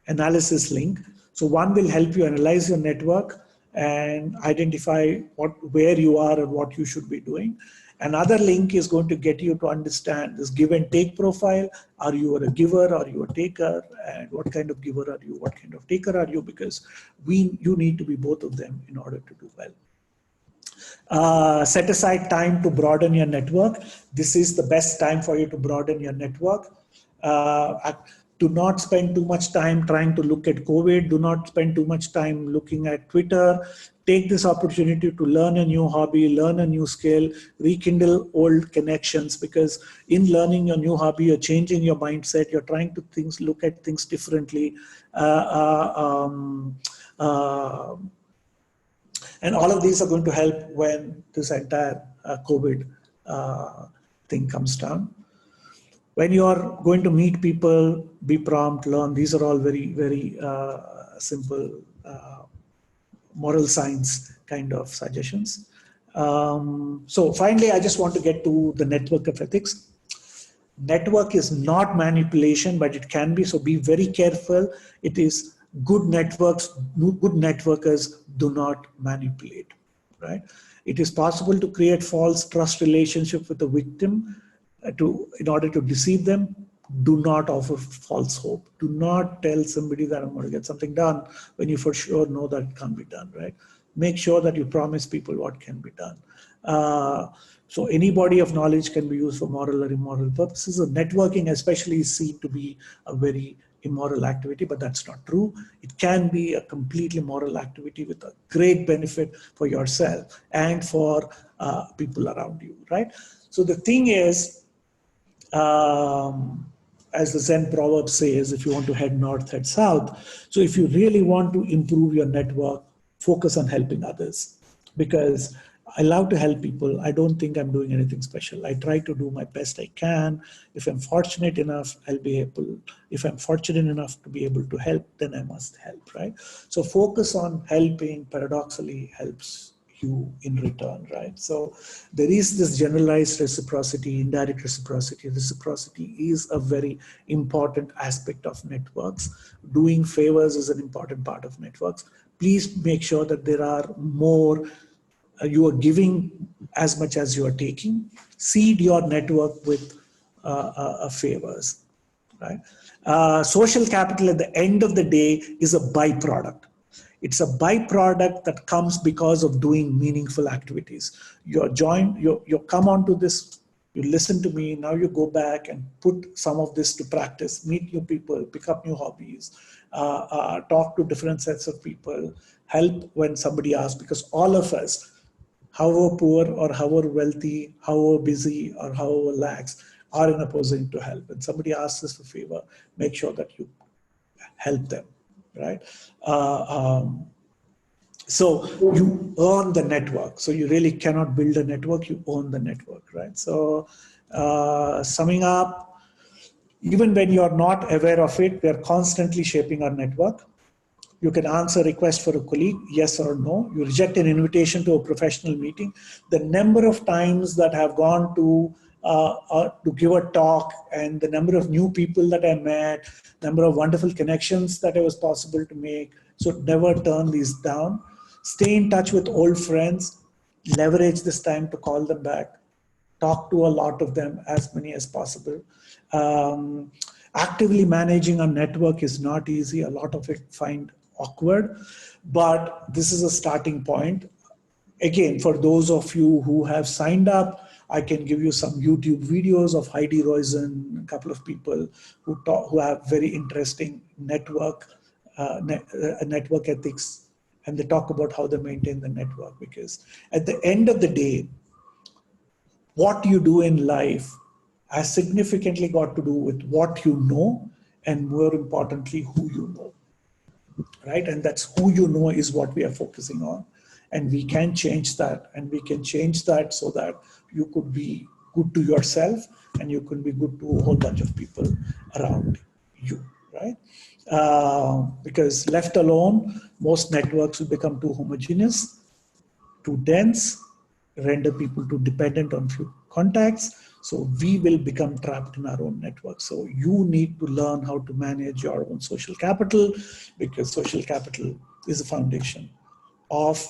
analysis link. So one will help you analyze your network and identify where you are and what you should be doing. Another link is going to get you to understand this give and take profile. Are you a giver? Are you a taker? And what kind of giver are you? What kind of taker are you? Because you need to be both of them in order to do well. Set aside time to broaden your network. This is the best time for you to broaden your network. Do not spend too much time trying to look at COVID. Do not spend too much time looking at Twitter. Take this opportunity to learn a new hobby, learn a new skill, rekindle old connections, because in learning your new hobby, you're changing your mindset. You're trying to look at things differently. And all of these are going to help when this entire COVID thing comes down. When you are going to meet people, be prompt, learn. These are all very, very simple moral science kind of suggestions. So finally, I just want to get to the network of ethics. Network is not manipulation, but it can be. So be very careful. It is good networks, good networkers do not manipulate, right? It is possible to create false trust relationship with the victim in order to deceive them. Do not offer false hope. Do not tell somebody that I'm going to get something done when you for sure know that it can't be done, right? Make sure that you promise people what can be done. So any body of knowledge can be used for moral or immoral purposes. So networking especially is seen to be a very immoral activity, but that's not true. It can be a completely moral activity with a great benefit for yourself and for people around you, right? So the thing is, as the Zen proverb says, if you want to head north, head south. So if you really want to improve your network, focus on helping others, because I love to help people. I don't think I'm doing anything special. I try to do my best I can. If I'm fortunate enough, I'll be able, if I'm fortunate enough to be able to help, then I must help, right? So focus on helping paradoxically helps you in return, right? So there is this generalized reciprocity, indirect reciprocity. Reciprocity is a very important aspect of networks. Doing favors is an important part of networks. Please make sure that there are more, you are giving as much as you are taking. Seed your network with favors, right? Social capital at the end of the day is a byproduct. It's a byproduct that comes because of doing meaningful activities. You're joined, you come onto this, you listen to me, now you go back and put some of this to practice, meet new people, pick up new hobbies, talk to different sets of people, help when somebody asks, because all of us, however poor or however wealthy, however busy or however lax, are in a position to help. When somebody asks us for favor, make sure that you help them, right? So you own the network. So you really cannot build a network, you own the network, right? So summing up, even when you're not aware of it, we are constantly shaping our network. You can answer a request for a colleague, yes or no. You reject an invitation to a professional meeting. The number of times that I have gone to give a talk, and the number of new people that I met, number of wonderful connections that it was possible to make. So never turn these down. Stay in touch with old friends. Leverage this time to call them back. Talk to a lot of them, as many as possible. Actively managing a network is not easy. A lot of it find awkward, but this is a starting point. Again, for those of you who have signed up, I can give you some YouTube videos of Heidi Roizen, a couple of people who have very interesting network ethics, and they talk about how they maintain the network. Because at the end of the day, what you do in life has significantly got to do with what you know, and more importantly, who you know, right? And that's who you know is what we are focusing on. And we can change that, and we can change that so that you could be good to yourself and you could be good to a whole bunch of people around you, right? Because left alone, most networks will become too homogeneous, too dense, render people too dependent on few contacts. So we will become trapped in our own network. So you need to learn how to manage your own social capital, because social capital is the foundation of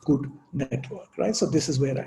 good network, right? So this is where I